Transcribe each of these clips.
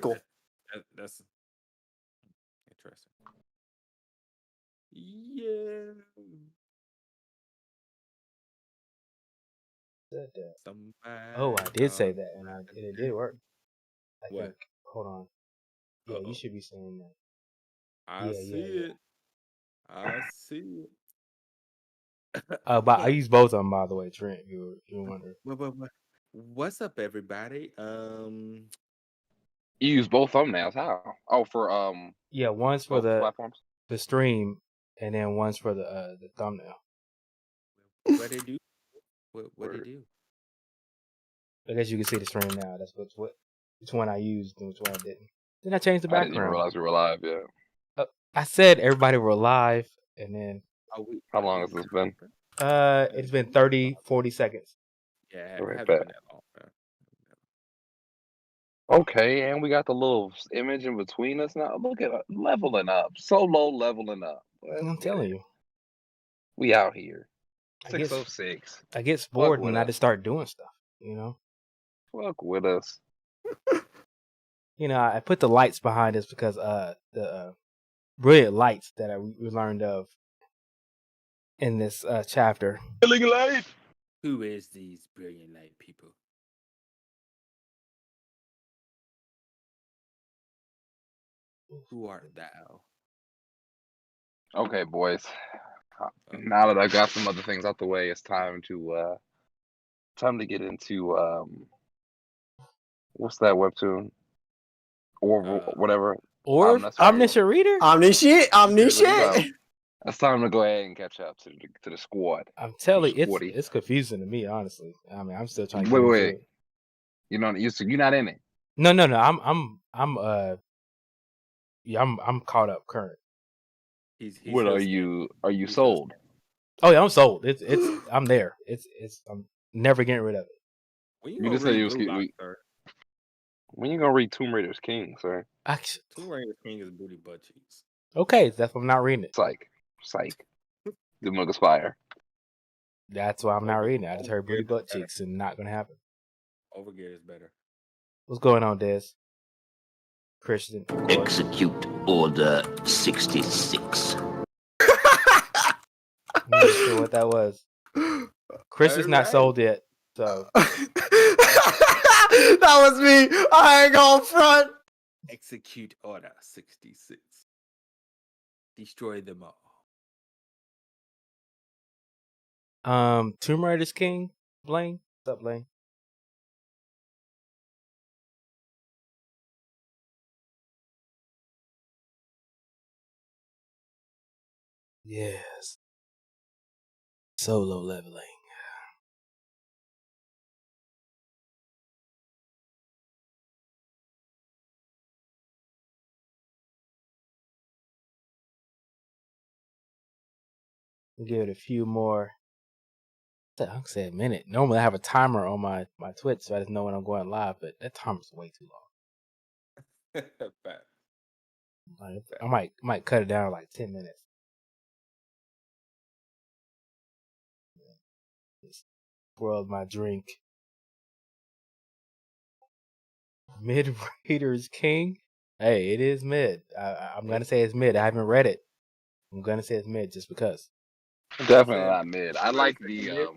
Cool. That's interesting. Yeah. Oh, I did say that, and it did work. I What? think. Hold on. Yeah, you should be saying that. I see it. I see it. But I use both of them, by the way, Trent. If you wonder. What's up, everybody? You use both thumbnails. How? Oh, for Yeah, one's for both platforms. the stream, and then one's for the thumbnail. What they do? What they do? I guess you can see the stream now. That's which one I used and which one I didn't. Then I changed the background. I didn't even realize we were live yet. I said everybody were live, and then how long has this been? It's been 30, 40 seconds. Yeah, Right, it hasn't been that long. Okay, and we got the little image in between us now. Look at us, leveling up. So low leveling up. I'm telling you. We out here. 606. I get bored when I just start doing stuff, you know? Fuck with us. You know, I put the lights behind us because the brilliant lights that we learned of in this chapter. Brilliant light. Who is these brilliant light people? Who art thou? Okay, boys. Now that I got some other things out the way, it's time to get into what's that webtoon? Or whatever. Or Omniscient Reader? Omniscient. It's time to go ahead and catch up to the squad. I'm telling you, it's confusing to me, honestly. I mean, I'm still trying to wait. You're not in it. No. I'm caught up current. What are you? Are you sold? Oh yeah, I'm sold. It's I'm there. I'm never getting rid of it. You just said you was when you gonna read Tomb Raider's King, sir? Actually, Tomb Raider's King is booty butt cheeks. Okay, that's why I'm not reading it. Psych. The mug aspire. That's why I'm not reading it. I just heard booty butt cheeks and not gonna happen. Overgear is better. What's going on, Des? Christian. Execute Order 66. I'm not sure what that was. Chris is not sold yet, so. That was me. I ain't going front. Execute Order 66. Destroy them all. Tomb Raider's King, Blaine. What's up, Blaine? Yes. Solo leveling. We'll give it a few more. I say a minute. Normally I have a timer on my Twitch so I just know when I'm going live, but that timer's way too long. I might cut it down to like 10 minutes. Just swirled my drink. Mid Raiders King. Hey, it is mid. I'm gonna say it's mid. I haven't read it. I'm gonna say it's mid just because. Definitely not mid. I like the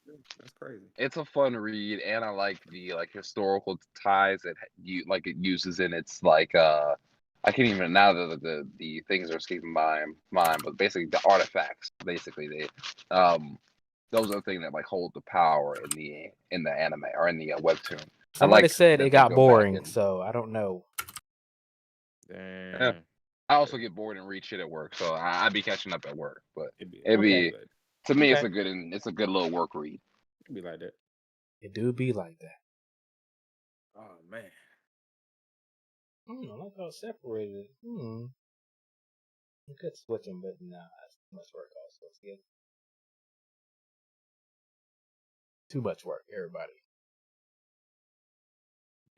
that's crazy. It's a fun read, and I like the historical ties that it uses in its I can't even now that the things are escaping my mind, but basically the artifacts. Basically, those are the things that hold the power in the anime or in the webtoon. Somebody said it got boring, so I don't know. Yeah. I also get bored and read shit at work, so I'd be catching up at work. But to me, it's a good little work read. It'd be like that. It do be like that. Oh man. I like how it's separated. I could switch them, but nah, that's too much work. Also, it's good. Too much work, everybody.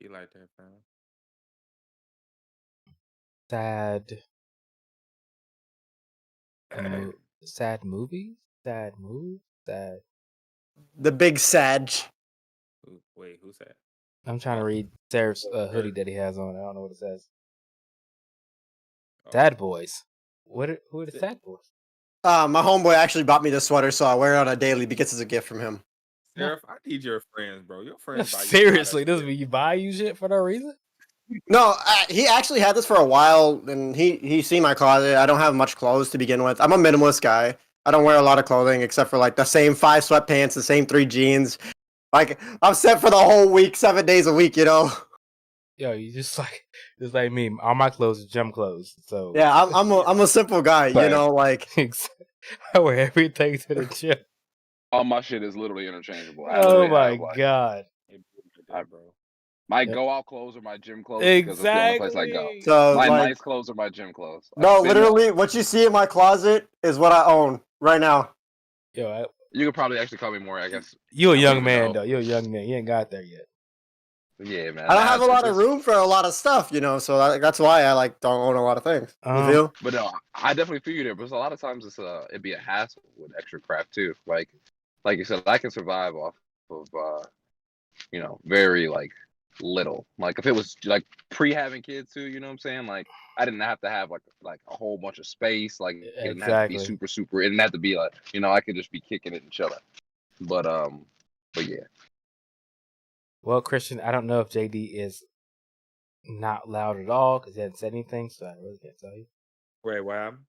Be like that, fam. Sad movies? Sad moves? Sad. The big Sag. Wait, who's that? I'm trying to read Seraph's hoodie that he has on. I don't know what it says. Sad boys. Who are the sad boys? My homeboy actually bought me this sweater, so I wear it on a daily because it's a gift from him. Seraph, I need your friends, bro. Your friends buy you Seriously, products, doesn't mean you buy you shit for no reason? No, he actually had this for a while, and he's seen my closet. I don't have much clothes to begin with. I'm a minimalist guy. I don't wear a lot of clothing except for like the same 5 sweatpants, the same 3 jeans. Like I'm set for the whole week, 7 days a week, you know. Yo, you just like me. All my clothes are gym clothes. So Yeah, I'm a simple guy, you know. Like I wear everything to the gym. All my shit is literally interchangeable. Oh my god! Bro. My go out clothes are my gym clothes because Exactly. that's the only place I go. So My like, nice clothes are my gym clothes. no, literally, what you see in my closet is what I own right now. Yo, you could probably actually call me more, I guess. You a young even man know. though. You're a young man. You ain't got there yet. Yeah, man. I don't have a lot of room for a lot of stuff, you know. So that's why I like don't own a lot of things. You feel? But no, I definitely feel you there. Because a lot of times it'd be a hassle with extra crap too. Like you said, I can survive off of very like little. Like if it was like pre having kids too, you know what I'm saying? Like I didn't have to have like a whole bunch of space. Like it didn't have to be super. It didn't have to be like I could just be kicking it and chilling. But yeah. Well, Christian, I don't know if JD is not loud at all because he hasn't said anything, so I really can't tell you. Wait, what happened?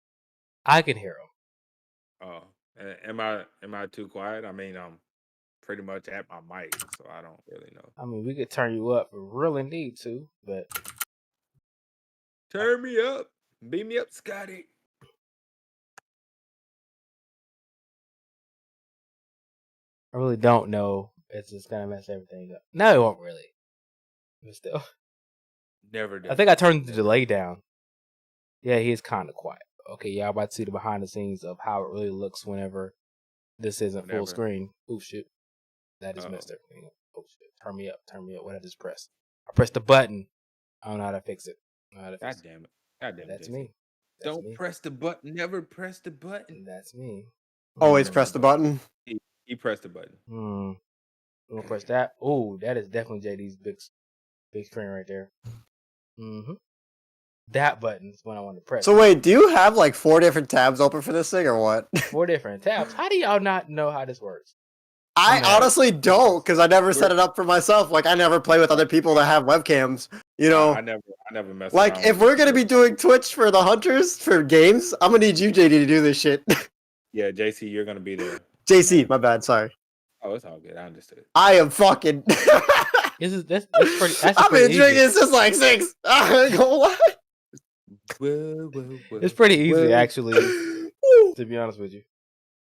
I can hear him. Oh, am I too quiet? I mean, I'm pretty much at my mic, so I don't really know. I mean, we could turn you up if we really need to, but turn me up, beat me up, Scotty. I really don't know. It's just gonna mess everything up. No, it won't really. But still, never did. I think I turned the delay down. Yeah, he is kind of quiet. Okay, y'all about to see the behind the scenes of how it really looks whenever this isn't full screen. Oh shit, that just messed everything up. Oh shit, turn me up. What I just pressed? I pressed the button. I don't know how to fix it. God damn it. That's Jason. me. Don't press the button. Never press the button. That's me. Always press the button. He pressed the button. I'm gonna press that. Oh, that is definitely JD's big screen right there. That button is what I want to press. So wait, do you have like 4 different tabs open for this thing or what? 4 different tabs. How do y'all not know how this works? I honestly don't, because I never set it up for myself. Like I never play with other people that have webcams. You know, I never mess. Like if we're gonna be doing Twitch for the hunters for games, I'm gonna need you, JD, to do this shit. Yeah, JC, you're gonna be there. JC, my bad. Sorry. Oh, it's all good. I understood. I am fucking. That's pretty. I've been drinking since like 6. I ain't gonna lie. It's pretty easy, actually. To be honest with you,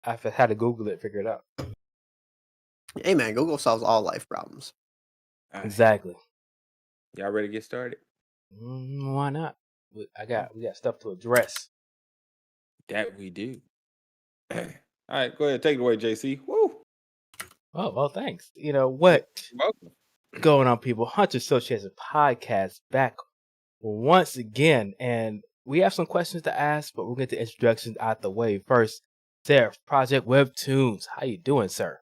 I had to Google it, figure it out. Hey man, Google solves all life problems. Exactly. Y'all ready to get started? Why not? We got stuff to address. That we do. All right, go ahead, take it away, JC. Woo. Oh well, thanks. You know what? You're welcome. Going on, people? Hunter Association podcast back once again, and we have some questions to ask, but we'll get the introductions out the way first. Seraph, Project Webtoons, how you doing, sir?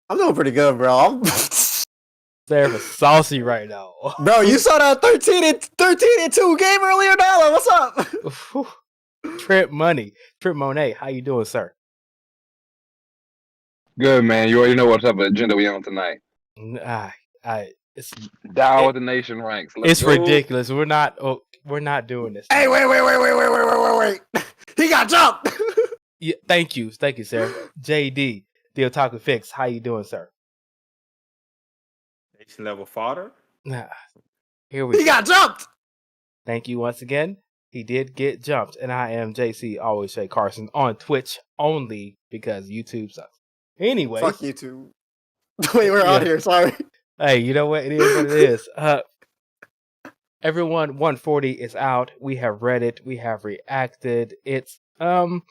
I'm doing pretty good, bro. Seraph is saucy right now. Bro, you saw that 13-2 game earlier, Dollar. What's up? Trent Money, Trent Monet, how you doing, sir? Good, man. You already know what type of agenda we on tonight. It's down with the nation ranks. It's ridiculous. We're not doing this. Hey, wait. He got jumped. Yeah, thank you, sir. JD, TheOtakuFix, how you doing, sir? Nation level fodder. Here we go. He got jumped. Thank you once again. He did get jumped, and I am JC, alwaysjcarson, on Twitch only because YouTube sucks. Anyway, fuck YouTube. Wait, we're out here. Sorry. Hey, you know what? It is what it is. Everyone 140 is out. We have read it. We have reacted. It's a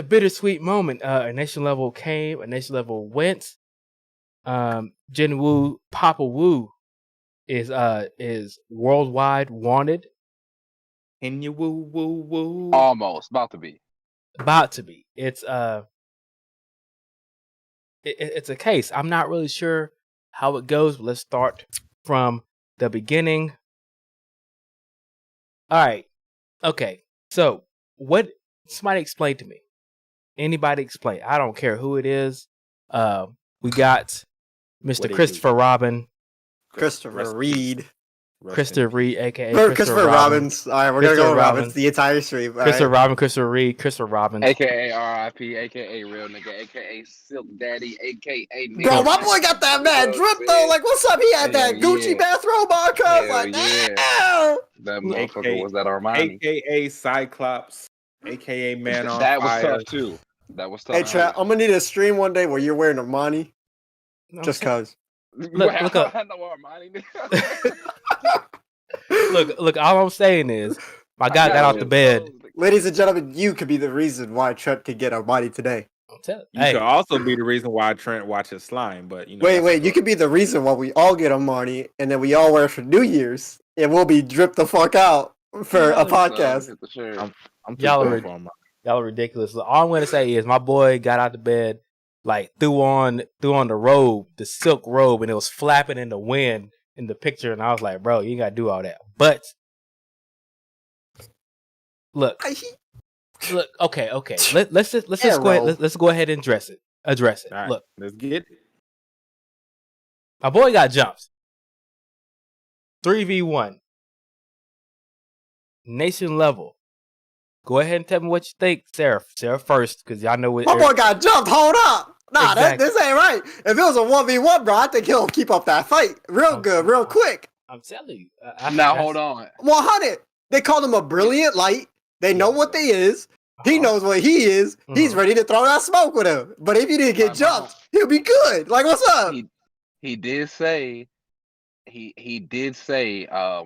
bittersweet moment. A nation level came. A nation level went. Jinwoo Papa Woo is worldwide wanted. And you woo. Almost about to be. It's a case. I'm not really sure how it goes. Let's start from the beginning. All right. Okay. So, what? Somebody explain to me. Anybody explain? I don't care who it is. We got Mr. Christopher Robin. Christopher Reed. Christopher Reed, aka Christopher Robbins. All right, we're gonna go with Robbins the entire stream. Christopher Robin, Christopher Reed, Christopher Robbins, aka RIP, aka real nigga, aka Silk Daddy, aka nigga. Bro, my boy got that mad drip though. Like, what's up? He had that Gucci bathrobe on, cuz. Like, yeah. damn. That motherfucker was that Armani. AKA Cyclops, AKA Man on That Fire. was tough too. That was tough. Hey, Trent, I'm gonna need a stream one day where you're wearing Armani, just cuz. Look up. I know Armani, nigga. Look. All I'm saying is, my guy got off the bed. Ladies and gentlemen, you could be the reason why Trent could get Armani today. You could also be the reason why Trent watches slime, but you know. Wait, you could be the reason why we all get Armani and then we all wear it for New Year's and we'll be dripped the fuck out for a podcast. Y'all are ridiculous. All I'm gonna say is my boy got out the bed, like threw on the robe, the silk robe, and it was flapping in the wind in the picture, and I was like, bro, you ain't gotta do all that. But look, okay. Let's just go ahead. Let's go ahead and address it. Right, look, let's get it. My boy got jumped. 3v1. Nation level. Go ahead and tell me what you think, Seraph. Seraph first, because y'all know what. My boy got jumped. Hold up. Nah, Exactly. this ain't right. If it was a 1v1, bro, I think he'll keep up that fight real good, real quick. I'm telling you. Now hold on. 100. They called him a brilliant light. They know what they is. He knows what he is. He's ready to throw that smoke with him. But if he didn't get jumped, he'll be good. Like, what's up? He did say. He did say. I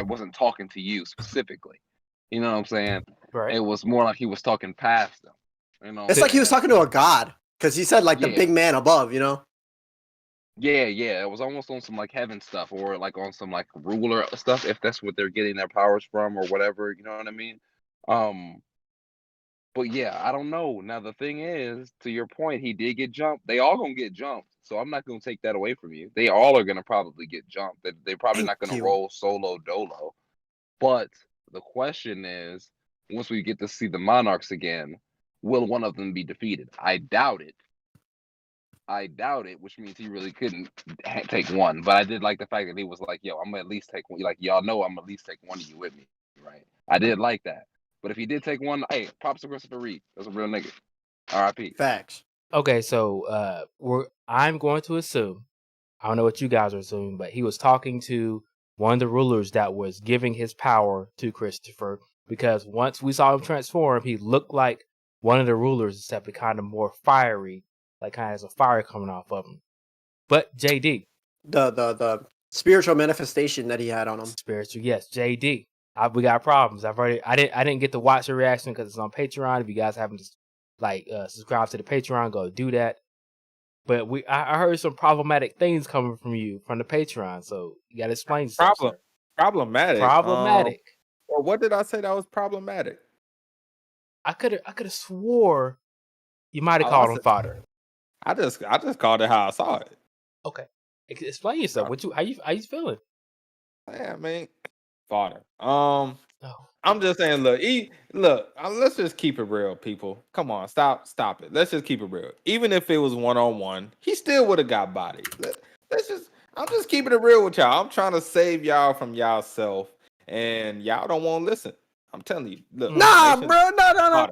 wasn't talking to you specifically. You know what I'm saying? Right. It was more like he was talking past them. You know, It's like he was talking to a god because he said like the big man above, you know? Yeah. It was almost on some like heaven stuff or like on some like ruler stuff, if that's what they're getting their powers from or whatever. You know what I mean? But yeah, I don't know. Now the thing is, to your point, he did get jumped. They all gonna get jumped, so I'm not gonna take that away from you. They all are gonna probably get jumped. They're probably not gonna roll solo dolo. But the question is, once we get to see the Monarchs again, will one of them be defeated? I doubt it, which means he really couldn't take one. But I did like the fact that he was like, yo, I'm gonna at least take one. Like, y'all know I'm gonna at least take one of you with me, right? I did like that. But if he did take one, hey, props to Christopher Reed. That's a real nigga. R.I.P. Facts. Okay, so I'm going to assume, I don't know what you guys are assuming, but he was talking to one of the rulers that was giving his power to Christopher, because once we saw him transform, he looked like one of the rulers, except kind of more fiery, like kind of has a fire coming off of him. But JD, the spiritual manifestation that he had on him. Spiritual, yes, JD. We got problems. I didn't get to watch the reaction because it's on Patreon. If you guys haven't subscribed to the Patreon, go do that. But I heard some problematic things coming from you from the Patreon, so you got to explain yourself. Problematic. Or what did I say that was problematic? I could have swore you might have called him fodder. I just called it how I saw it. Okay, explain yourself. How you feeling? Yeah, I mean, fodder. I'm just saying, let's just keep it real, people. Come on, stop it. Let's just keep it real. Even if it was 1-on-1, he still would have got bodied. I'm just keeping it real with y'all. I'm trying to save y'all from y'allself, and y'all don't want to listen. I'm telling you. Look, nah, bro, no.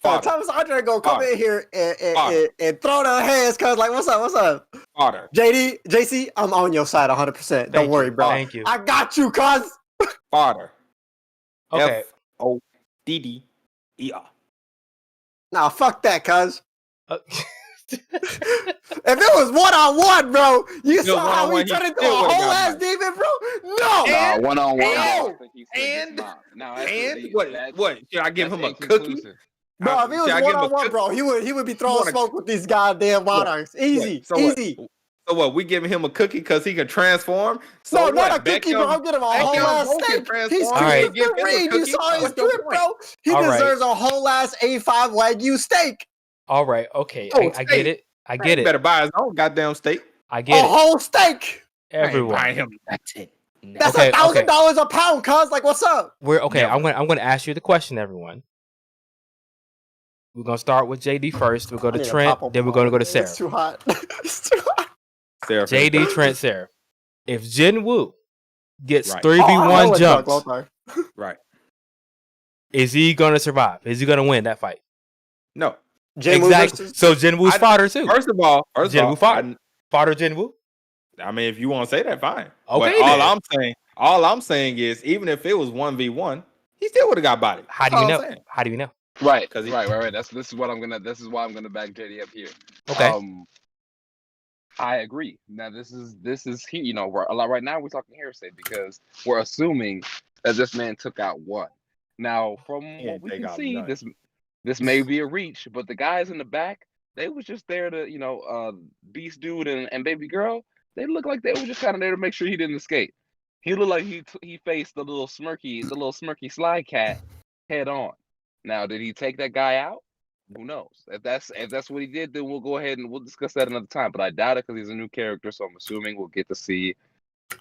Fodder. Thomas Andre gonna come in here and throw their hands, cuz like, what's up? Fodder. JC, I'm on your side 100%. Don't worry, bro. Thank you. I got you, cuz. Fodder. Okay. FODDER. Nah, fuck that, cuz. If it was 1-on-1, bro, you saw how he turned into a whole ass demon, bro. No, nah, 1-on-1. What? Should I give him a cookie? Bro, if it was 1-on-1, bro, he would be throwing smoke with these goddamn monarchs. Easy. So what? We giving him a cookie because he can transform? So not a cookie, bro. I'm getting him a whole ass steak. He's Christopher Reed. You saw his drip, bro. He deserves a whole ass A5 Wagyu steak. All right. Okay. I get it. Better buy his own goddamn steak. I get a it. whole steak. Everyone. I ain't buying him nothing. That's Okay, $1,000 a pound, cuz. Like, what's up? We're okay. Never. I'm gonna ask you the question, everyone. We're gonna start with JD first. We'll go I to need a Trent. pop-up Then we're gonna go to It's Seraph. too hot. It's too hot. Seraph. JD, Trent, Seraph. If Jinwoo gets Right. 3v1 it's jumps, Lothar. Right. is he gonna survive? Is he gonna win that fight? No. Jinwoo Exactly. versus- So Jinwoo's fodder too. First of all, Jinwoo fodder. Fodder Jinwoo. I mean, if you want to say that, fine. Okay, But then. all I'm saying is, even if it was 1v1, he still would have got bodied. How do you know? How do you know? Right, 'Cause he- right. This is why I'm gonna back JD up here. Okay. I agree. Now this is you know, right now we're talking hearsay because we're assuming that this man took out one. Now from He what ain't we take can out see, none. this may be a reach, but the guys in the back, they was just there to, you know, Beast Dude and Baby Girl. They looked like they were just kind of there to make sure he didn't escape. He looked like he faced the little smirky Sly Cat head on. Now, did he take that guy out? Who knows? If that's what he did, then we'll go ahead and we'll discuss that another time. But I doubt it because he's a new character, so I'm assuming we'll get to see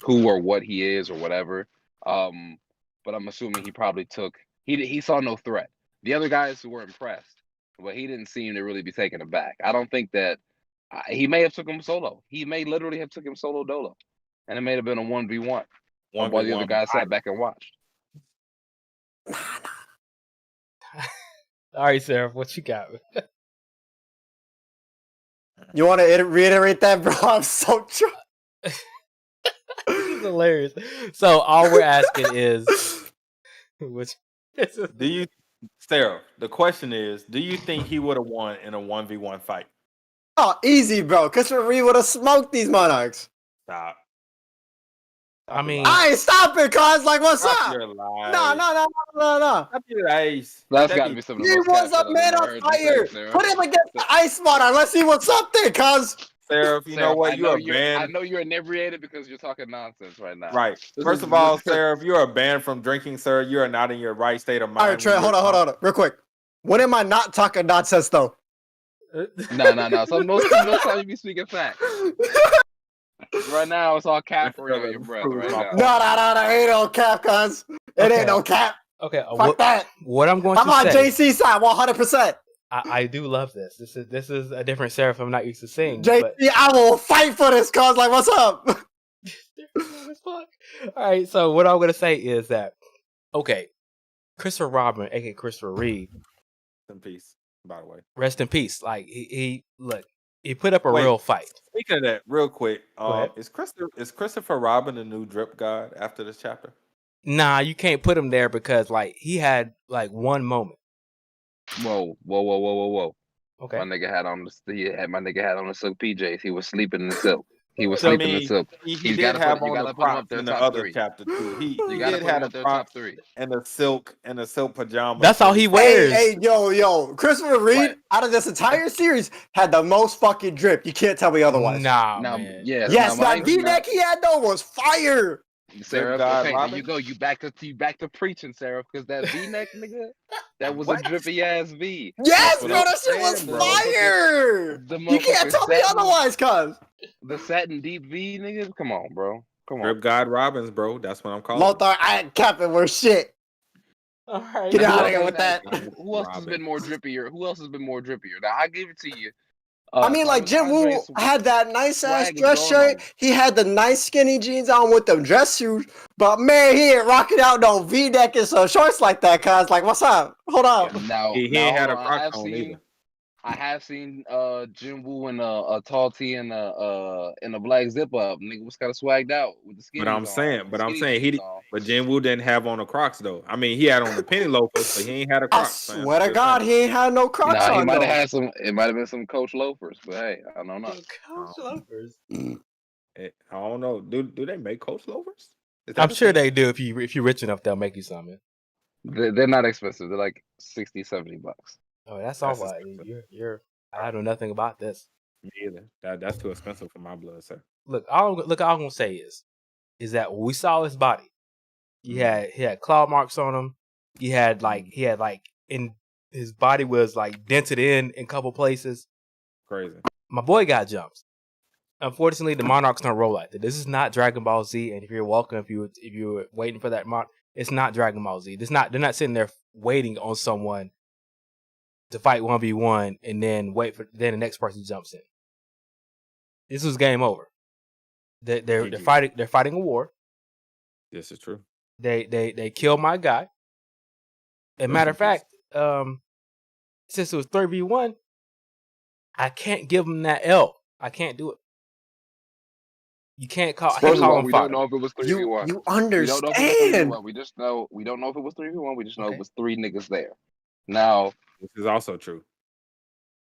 who or what he is or whatever. But I'm assuming he probably he saw no threat. The other guys who were impressed, but he didn't seem to really be taken aback. I don't think that he may have took him solo. He may literally have took him solo dolo, and it may have been a 1v1. While the other guys sat back and watched. All right, Seraph, what you got? You want to reiterate that, bro? I'm so drunk. This is hilarious. So all we're asking is, Sarah, the question is, do you think he would have won in a 1v1 fight? Oh, easy, bro. Christopher Reed would have smoked these Monarchs. Stop. I mean, I ain't stopping, cuz. Like, what's Stop up? your lies. No. Stop your lies. That's got to be some of the He most was cat a shit man I've on ever heard you fire. say, Sarah. Put him against the Ice Monarch. Let's see what's up there, cuz. Sarah, you know what? You're a I banned. know you're inebriated because you're talking nonsense right now. Right. First of all, Sarah, if you are banned from drinking, sir, you are not in your right state of mind. All right, Trey, hold on. Real quick. When am I not talking nonsense, though? No. So most time you be speaking facts. Right now, it's all cap for your breath right now. No. Ain't no cap, cuz. It ain't no cap. Okay. Fuck that. What I'm going I'm to on say. JC side, 100%. I do love this. This is a different Seraph I'm not used to seeing. JC, But... I will fight for this, cuz. Like, what's up? All right. So what I'm gonna say is that, okay, Christopher Robin, aka Christopher Reed, in peace. By the way, rest in peace. Like he put up a real fight. Speaking of that, real quick, ahead. is Christopher Robin the new drip god after this chapter? Nah, you can't put him there because like he had like one moment. Whoa. Okay. My nigga had on the silk PJs. He was sleeping in the silk. He was sleeping in the silk. He did have on the props in the other chapter too. He did have the props and the silk pajamas. That's all he wears. Hey, yo. Christopher Reed, out of this entire series, had the most fucking drip. You can't tell me otherwise. Nah, man. Yeah. Yes, that V-neck he had though was fire. Sarah, God, okay, Robin. there you go. You back to preaching, Sarah, because that V-neck nigga, that was a drippy ass V. Yes, That's bro, what that I'm shit was saying, bro. fire. The You can't motherfucking tell me satin- otherwise, cuz. The satin deep V, nigga. Come on, bro. Come on. Drip god Robins, bro. That's what I'm calling. Lothar, I ain't capping. We're shit. All right. Get out of here with that. Who else has been more drippier? Now I give it to you. I mean, like, Jinwoo had that nice ass dress shirt. He had the nice skinny jeans on with them dress shoes. But man, he ain't rocking out no V-neck and some shorts like that, cuz. Like, what's up? Hold on. Now, he ain't had a Crocs on either. I have seen Jinwoo in a tall tee and a black zip up. Nigga was kind of swagged out with the skinny. But I'm saying but Jinwoo didn't have on the Crocs though. I mean, he had on the penny loafers, but he ain't had a I Crocs. swear to God, he ain't had no Crocs on. He might have had some. It might have been some Coach loafers, but hey, I don't know. Coach loafers. I don't know. Do they make Coach loafers? I'm sure they do. If you're rich enough, they'll make you something. They're not expensive. They're like $60-$70. Oh, that's all right. You're. I know nothing about this. Me either. That's too expensive for my blood, sir. Look, all I'm gonna say is that when we saw his body, he had claw marks on him. He had in his body was like dented in a couple places. Crazy. My boy got jumps. Unfortunately, the Monarchs don't roll like that. This is not Dragon Ball Z, and if you're welcome, if you were waiting for that it's not Dragon Ball Z. They're not sitting there waiting on someone to fight 1v1 and then then the next person jumps in. This was game over. They're fighting a war. This is true. They killed my guy. As a matter of fact, since it was 3v1, I can't give him that L. I can't do it. You can't call. First of all, him we fodder. don't know if it was 3v1. You understand? We just know we don't know if it was 3v1. We just know Okay. it was 3 niggas there. Now, This is also true.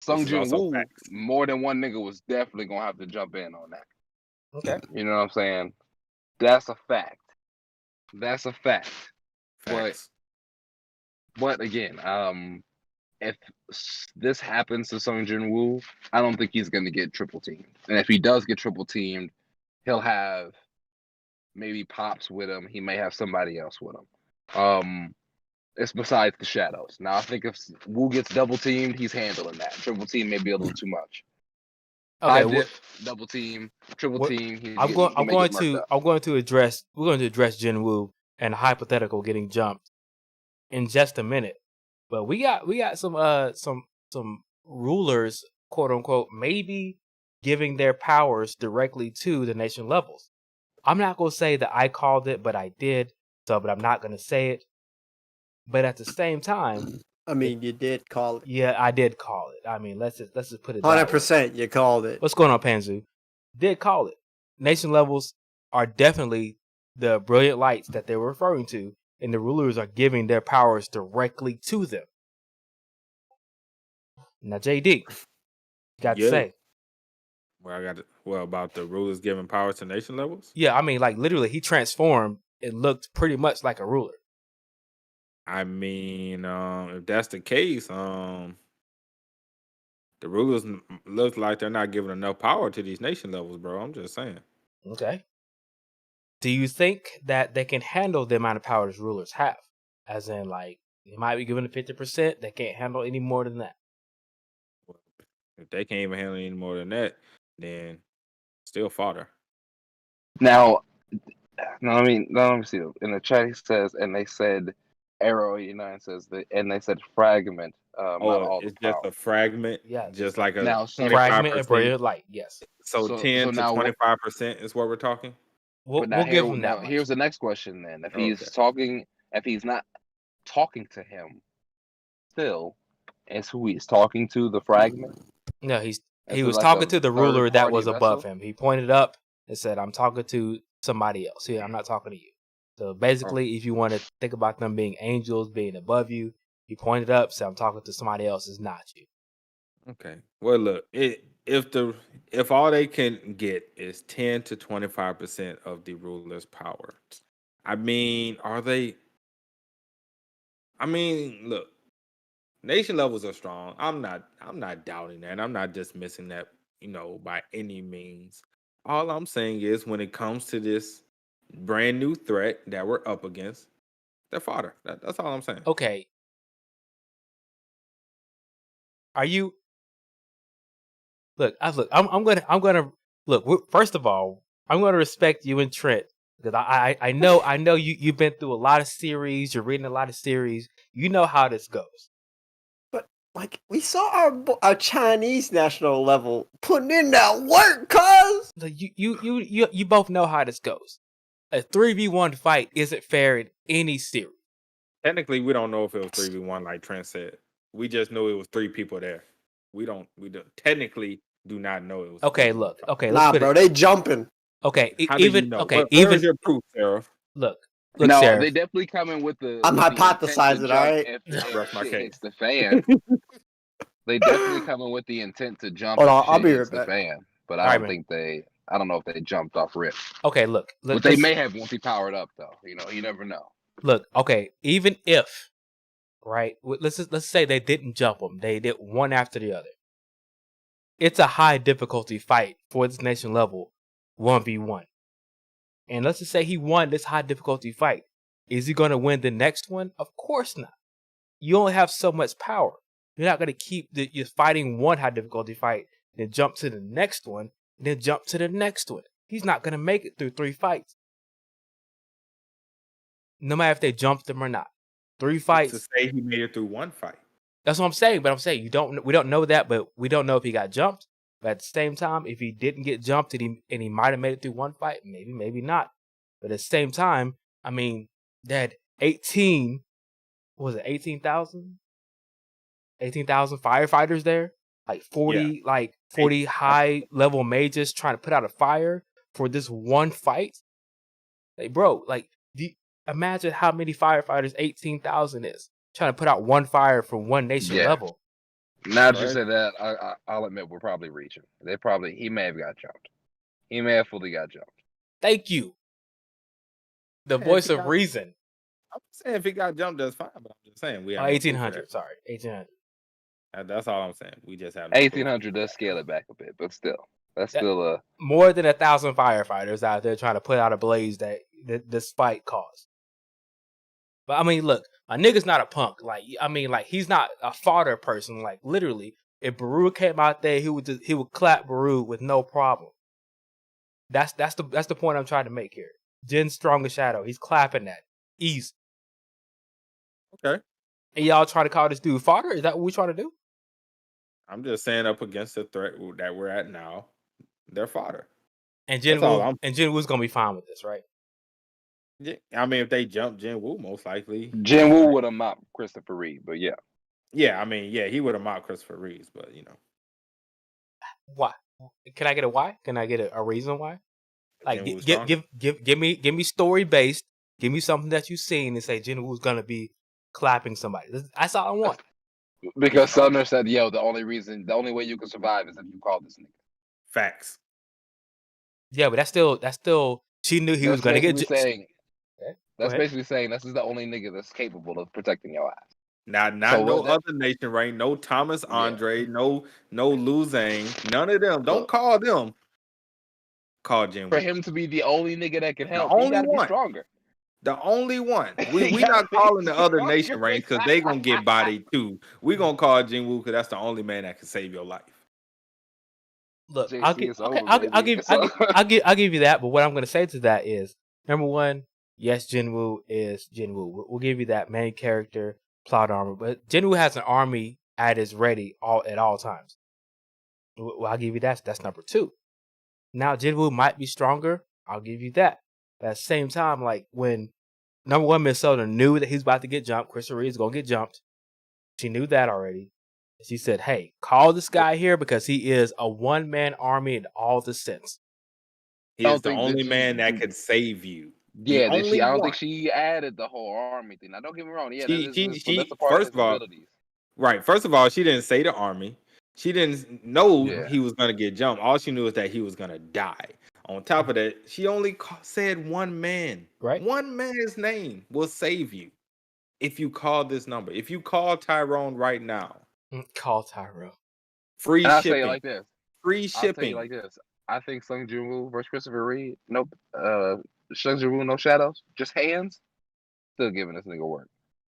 Sung This is also Jinwoo, facts. more than one nigga was definitely gonna have to jump in on that. Okay. You know what I'm saying? That's a fact. That's a fact. Facts. But again, if this happens to Sung Jinwoo, I don't think he's gonna get triple teamed. And if he does get triple teamed, he'll have maybe Pops with him. He may have somebody else with him. It's besides the shadows. Now I think if Wu gets double teamed, he's handling that. Triple team may be a little too much. Okay. Double we're going to address Jinwoo and hypothetical getting jumped in just a minute. But we got some rulers, quote unquote, maybe giving their powers directly to the nation levels. I'm not gonna say that I called it, but I did. But I'm not gonna say it. But at the same time, I mean, you did call it. yeah, I did call it. I mean, let's just put it. 100%, you called it. What's going on, Panzu? Did call it. Nation levels are definitely the brilliant lights that they were referring to, and the rulers are giving their powers directly to them. Now, JD, you got to say. Well, about the rulers giving power to nation levels? Yeah, I mean, like literally, he transformed. It looked pretty much like a ruler. I mean, if that's the case, the rulers look like they're not giving enough power to these nation levels, bro. I'm just saying. Okay. Do you think that they can handle the amount of power these rulers have? As in, like, they might be given 50%. They can't handle any more than that. If they can't even handle any more than that, then still fodder. Now, let me see. In the chat, he says, and they said, Arrow 89 says that, and they said fragment. It's just a fragment. Yeah, just like a now, fragment and brilliant light. Yes. So 10 to 25% is what we're talking. We'll give him that. Here's the next question then. If he's not talking to him, still, is who he's talking to the fragment? No, he was talking to the ruler that was above him. He pointed up and said, "I'm talking to somebody else. Yeah, I'm not talking to you." So basically, if you want to think about them being angels, being above you, he pointed up, said, "I'm talking to somebody else. It's not you." Okay. Well, look, if all they can get is 10 to 25% of the ruler's power, I mean, are they? I mean, look, nation levels are strong. I'm not doubting that. I'm not dismissing that, by any means. All I'm saying is, when it comes to this brand new threat that we're up against, they're fodder. That's all I'm saying. Okay. Are you? Look. I'm gonna look. First of all, I'm gonna respect you and Trent because I know you've been through a lot of series. You're reading a lot of series. You know how this goes. But like we saw our Chinese national level putting in that work, cuz. You both know how this goes. A 3v1 fight isn't fair in any series. Technically, we don't know if it was 3v1 like Trent said. We just know it was 3 people there. We don't technically do not know it was. Okay, look. Okay, nah, bro, they jumping. Okay, Where's your proof, Seraph? Look, no, Seraph. they definitely coming with the. I'm hypothesizing, all right. If it hits the fan, they definitely coming with the intent to jump. Hold on, I'll be right right back. Fan, but I don't think I don't know if they jumped off rip. Okay, look. But they may have once he powered up, though. You never know. Look, okay, even if, right? Let's say they didn't jump them. They did one after the other. It's a high difficulty fight for this nation level 1v1. And let's just say he won this high difficulty fight. Is he going to win the next one? Of course not. You only have so much power. You're not going to keep you're fighting one high difficulty fight, then jump to the next one. and then jump to the next one. He's not gonna make it through 3 fights, no matter if they jumped him or not. 3 fights. To say he made it through 1 fight. That's what I'm saying. But I'm saying we don't know that, but we don't know if he got jumped. But at the same time, if he didn't get jumped and he might have made it through 1 fight, maybe not. But at the same time, I mean, that 18,000 firefighters there, like 40 high level mages trying to put out a fire for this 1 fight. Like, bro, like, imagine how many firefighters 18,000 is trying to put out 1 fire from 1 nation level. Now that you said that, I'll admit we're probably reaching. He may have got jumped. He may have fully got jumped. Thank you. The voice of reason. I'm saying if he got jumped, that's fine. But I'm just saying we have 1800. Sorry, 1800. That's all I'm saying. We just have 1800 does scale it back a bit, but still, that's still more than 1,000 firefighters out there trying to put out a blaze that this fight caused. But I mean, look, my nigga's not a punk. Like, I mean, like, he's not a fodder person. Like, literally, if Baru came out there, he would clap Baru with no problem. That's the point I'm trying to make here. Jin's strongest shadow. He's clapping that. Easy. Okay. And y'all trying to call this dude fodder? Is that what we trying to do? I'm just saying up against the threat that we're at now, they're fodder. And Jinwoo's gonna be fine with this, right? Yeah, I mean, if they jump Jinwoo, most likely. Jinwoo would have mopped Christopher Reeve, but yeah. Yeah, I mean, yeah, he would have mocked Christopher Reeves, but you know. Why? Can I get a why? Can I get a reason why? Like, give me story based. Give me something that you've seen and say Jinwoo's gonna be clapping somebody. That's all I want. Because Sumner said, "Yo, the only way you can survive is if you call this nigga." Facts. Yeah, but that's still. She knew he was gonna get. That's basically saying this is the only nigga that's capable of protecting your ass. No other nation rank, no Thomas Andre, no Lu Zhang, none of them. Don't call them. Call Jinwoo. For him to be the only nigga that can help, he gotta be stronger. The only one. We not calling the other nation ranks because they gonna get bodied too. We gonna call Jinwoo because that's the only man that can save your life. Look, I'll give you that. But what I'm gonna say to that is, number one, yes, Jinwoo is Jinwoo. We'll give you that main character, plot armor. But Jinwoo has an army at his ready at all times. Well, I'll give you that. That's number two. Now Jinwoo might be stronger. I'll give you that. But at the same time, like when number one Minnesota knew that he's about to get jumped, Chris Reed's gonna get jumped. She knew that already. She said, "Hey, call this guy here because he is a one-man army in all the sense. He is the only man that could save you." Yeah, I don't think she added the whole army thing. Now, don't get me wrong. Yeah, that's a part of his abilities. Right. First of all, she didn't say the army. She didn't know he was going to get jumped. All she knew is that he was going to die. On top of that, she only said one man. Right. One man's name will save you if you call this number. If you call Tyrone right now. Call Tyrone. Free shipping. I'll say it like this. Free shipping. I'll tell you like this. I think Sung Jinwoo versus Christopher Reed. Nope. Sung Jinwoo, no shadows. Just hands. Still giving this nigga work.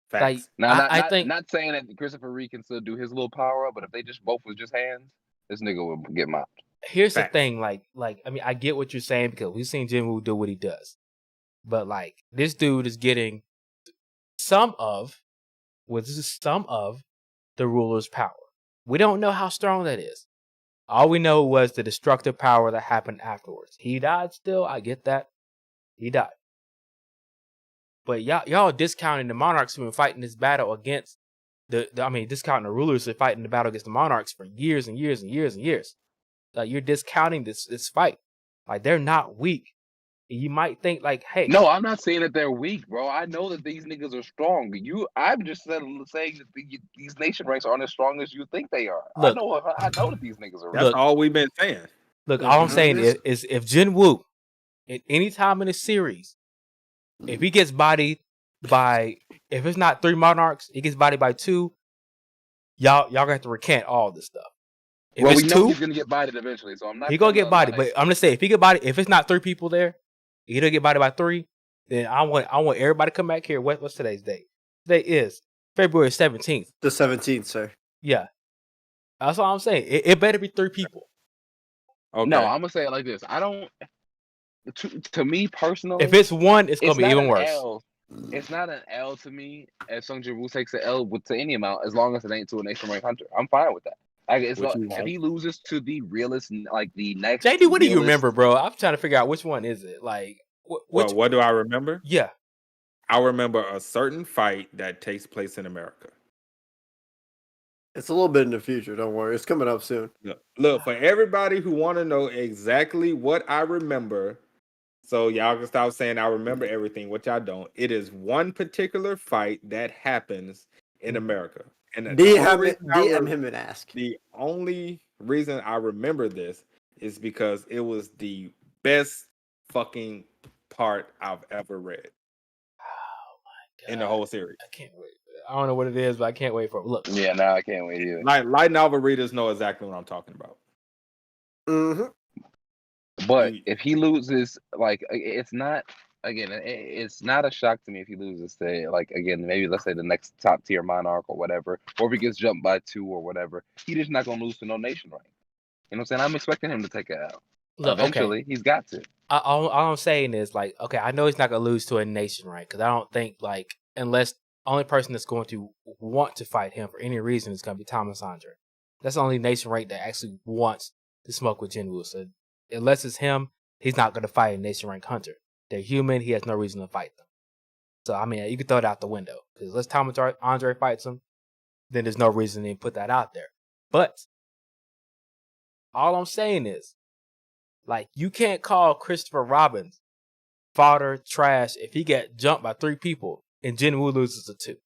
Facts. Now, not saying that Christopher Reed can still do his little power up, but if they just both was just hands, this nigga would get mopped. Here's the thing, like I mean, I get what you're saying because we've seen Jinwoo do what he does, but like this dude is getting some of the ruler's power. We don't know how strong that is. All we know was the destructive power that happened afterwards. He died still. I get that. He died. But y'all discounting the monarchs who've been fighting this battle against discounting the rulers who are fighting the battle against the monarchs for years and years and years and years. Like you're discounting this fight. Like they're not weak. You might think like, hey. No, I'm not saying that they're weak, bro. I know that these niggas are strong. I'm just saying that these nation ranks aren't as strong as you think they are. Look, I know that these niggas are. That's all we've been saying. Look, all I'm saying is if Jinwoo, at any time in the series, if he gets bodied by, if it's not 3 monarchs, he gets bodied by 2. Y'all gonna have to recant all this stuff. If we it's know 2, he's gonna get bodied eventually. So I'm not. He gonna get bodied, but I'm gonna say if he get bodied, if it's not 3 people there, he don't get bodied by 3. Then I want everybody to come back here. What's today's date? Today is February 17th. The 17th, sir. Yeah, that's all I'm saying. It better be 3 people. Okay. No, I'm gonna say it like this. I don't. To me personally, If it's one, it's gonna it's be not even an worse. L. It's not an L to me if Sung Jinwoo takes an L to any amount, as long as it ain't to a nation rank hunter. I'm fine with that. Like, What you if want? he loses to the realest, like the next JD, what do you realest- remember, bro? I'm trying to figure out which one is it. Like, which? What do I remember? Yeah. I remember a certain fight that takes place in America. It's a little bit in the future. Don't worry. It's coming up soon. Look, for everybody who want to know exactly what I remember, so y'all can stop saying I remember everything, which I don't. It is one particular fight that happens in America. And DM him and ask. The only reason I remember this is because it was the best fucking part I've ever read. Oh my god! In the whole series. I can't wait. I don't know what it is, but I can't wait for it. Look. Yeah, no, I can't wait either. Like light novel readers know exactly what I'm talking about. Mm-hmm. But if he loses, like, it's not. Again, it's not a shock to me if he loses to, like, again, maybe let's say the next top tier Monarch or whatever, or if he gets jumped by 2 or whatever. He's just not gonna lose to no nation rank. You know what I'm saying? I'm expecting him to take it out. Look, Eventually, okay. he's got to. All I'm saying is, like, okay, I know he's not gonna lose to a nation rank, because I don't think, like, unless only person that's going to want to fight him for any reason is gonna be Thomas Andre. That's the only nation rank that actually wants to smoke with Jinwoo. So unless it's him, he's not gonna fight a nation rank hunter. They're human. He has no reason to fight them. So I mean, you can throw it out the window, because unless Thomas Andre fights him, then there's no reason to put that out there. But all I'm saying is, like, you can't call Christopher Robbins fodder trash if he get jumped by 3 people and Jinwoo loses to 2.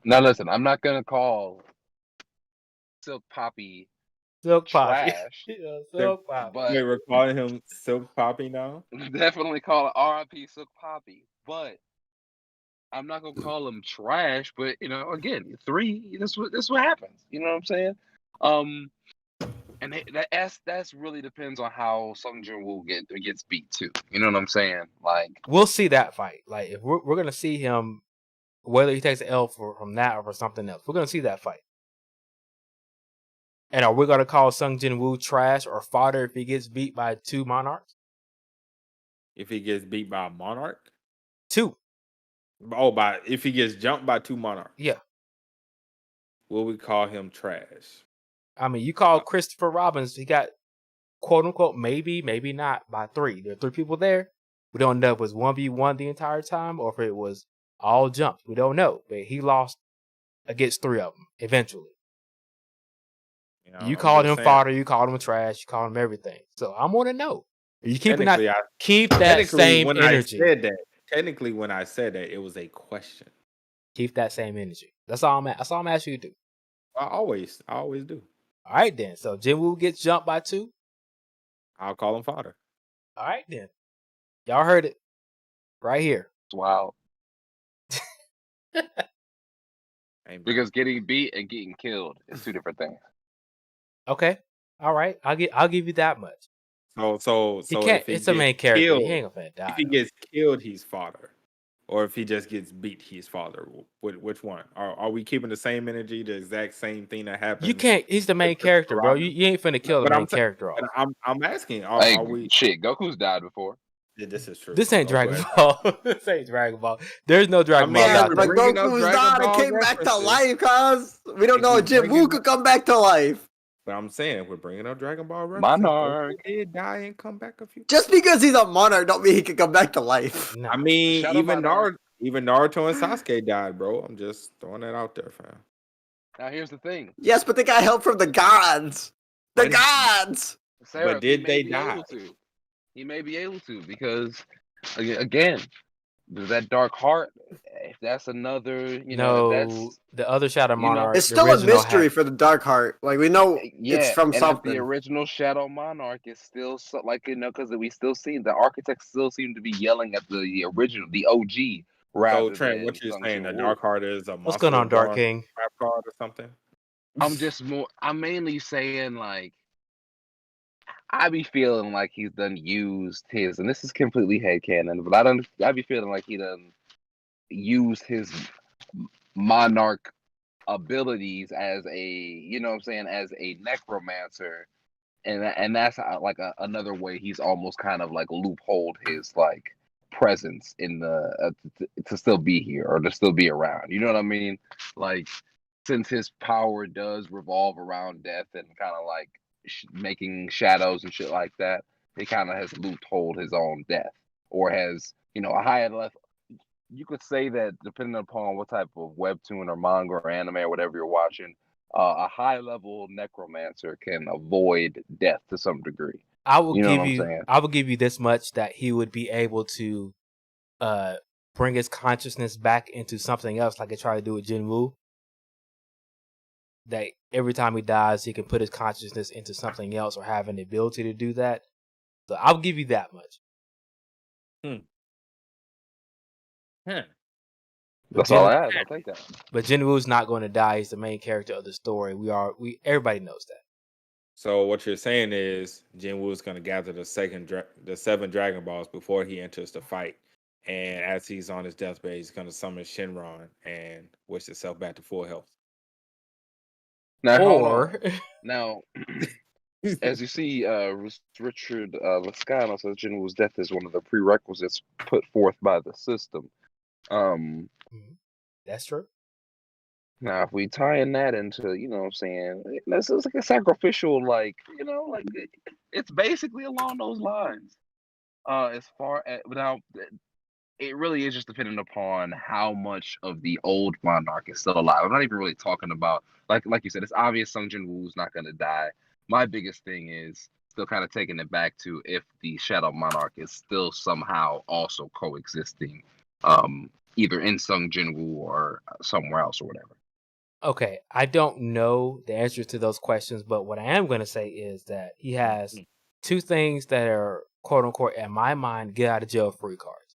Now listen, I'm not gonna call Silk Poppy trash. Yeah, Silk Poppy. But Wait, we're calling him Silk Poppy now? definitely call it R.I.P. Silk Poppy. But I'm not gonna call him trash. But you know, again, 3. This what happens. You know what I'm saying? And that's really depends on how Sung Jinwoo gets beat too. You know what I'm saying? Like, We'll see that fight. Like, if we're gonna see him, whether he takes an L from that or for something else, we're gonna see that fight. And are we gonna call Sung Jinwoo trash or fodder if he gets beat by 2 Monarchs? If he gets beat by a Monarch? 2. Oh, if he gets jumped by 2 Monarchs. Yeah. Will we call him trash? I mean, you call Christopher Robbins, he got quote unquote maybe not by 3. There are 3 people there. We don't know if it was 1v1 the entire time or if it was all jumps. We don't know. But he lost against 3 of them eventually. You called him fodder, you called him trash, you called him everything. So I want to know. Are you keeping that? Keep that same energy. Technically, when I said that, it was a question. Keep that same energy. That's all I'm asking you to do. I always do. All right, then. So Jinwoo gets jumped by 2. I'll call him fodder. All right, then. Y'all heard it right here. wow. Because getting beat and getting killed is 2 different things. Okay. All right. I'll give you that much. So he can't. It's a main character. Killed, he ain't gonna die. If he gets killed, he's fodder. Or if he just gets beat, he's fodder. Which one? Are we keeping the same energy, the exact same thing that happens? You can't. He's the main character, bro. You ain't finna kill the main character off. I'm asking. Are we? Shit, Goku's died before. Yeah, this is true. This ain't Dragon Ball. This ain't Dragon Ball. There's no Dragon Ball out But there. Goku's died and came back to life, cuz. We don't know if Jinwoo could come back to life. But I'm saying we're bringing up Dragon Ball Monarch. He did die and come back a few. Just because he's a monarch don't mean he can come back to life. No. I mean, Shadow Monarch. even Naruto and Sasuke died, bro. I'm just throwing that out there, fam. Now here's the thing. Yes, but they got help from the gods. The gods. Seraph, But did they die? He may be able to because, again, that dark heart. If that's another, No, the other Shadow Monarch. It's still a mystery for the dark heart. Like, we know it's from something. The original Shadow Monarch is still because we still see the architects still seem to be yelling at the original, the OG. So Trent, what you're saying? The dark heart is a what's going on, Dark King? Card or something? I'm mainly saying, like, I be feeling like he's done used his, and this is completely headcanon, but I be feeling like he done used his monarch abilities as a, as a necromancer and that's like another way he's almost kind of like loopholed his like presence in the to still be here or to still be around. You know what I mean? Like since his power does revolve around death and kind of like making shadows and shit like that, he kind of has loopholed his own death or has a higher level. You could say that depending upon what type of webtoon or manga or anime or whatever you're watching, a high level necromancer can avoid death to some degree. I will You know give what I'm you saying? I will give you this much, that he would be able to bring his consciousness back into something else, like they try to do with Jinwoo. That every time he dies, he can put his consciousness into something else or having the ability to do that. So I'll give you that much. That's all I ask. I'll take that. But Jinwoo's not going to die. He's the main character of the story. Everybody knows that. So what you're saying is Jinwoo is going to gather the 7 Dragon Balls before he enters the fight, and as he's on his deathbed, he's going to summon Shenron and wish himself back to full health. Now, hold on. Or Now, as you see, Richard Lascano says Jinwoo's death is one of the prerequisites put forth by the system. That's true. Now, if we tie in that into, what I'm saying, this is like a sacrificial, like, it's basically along those lines. As far as now, it really is just dependent upon how much of the old monarch is still alive. I'm not even really talking about like you said. It's obvious Sung Jin Woo's not going to die. My biggest thing is still kind of taking it back to if the Shadow Monarch is still somehow also coexisting, either in Sung Jin Woo or somewhere else or whatever. Okay, I don't know the answers to those questions, but what I am going to say is that he has 2 things that are quote unquote, in my mind, get out of jail free cards.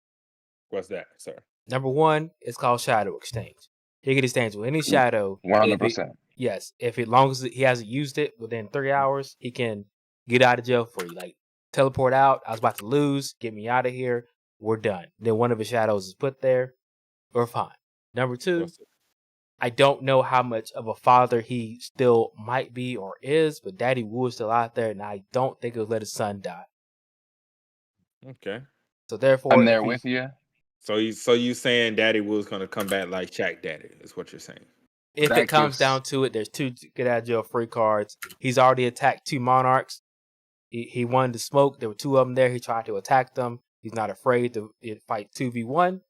What's that, sir? Number 1 is called Shadow Exchange. He can exchange with any shadow. 100%. Yes, if as long as he hasn't used it within 3 hours, he can get out of jail free. Like teleport out. I was about to lose. Get me out of here. We're done. Then one of his shadows is put there. We're fine. Number 2. I don't know how much of a father he still might be or is, but Daddy Wu is still out there, and I don't think he'll let his son die. Okay. So therefore, I'm there with you. So you saying Daddy Woo's gonna come back like Shaq Daddy is what you're saying? If it comes down to it, there's 2 get out of jail free cards. He's already attacked 2 monarchs. He wanted to smoke. There were 2 of them there. He tried to attack them. He's not afraid to fight 2v1.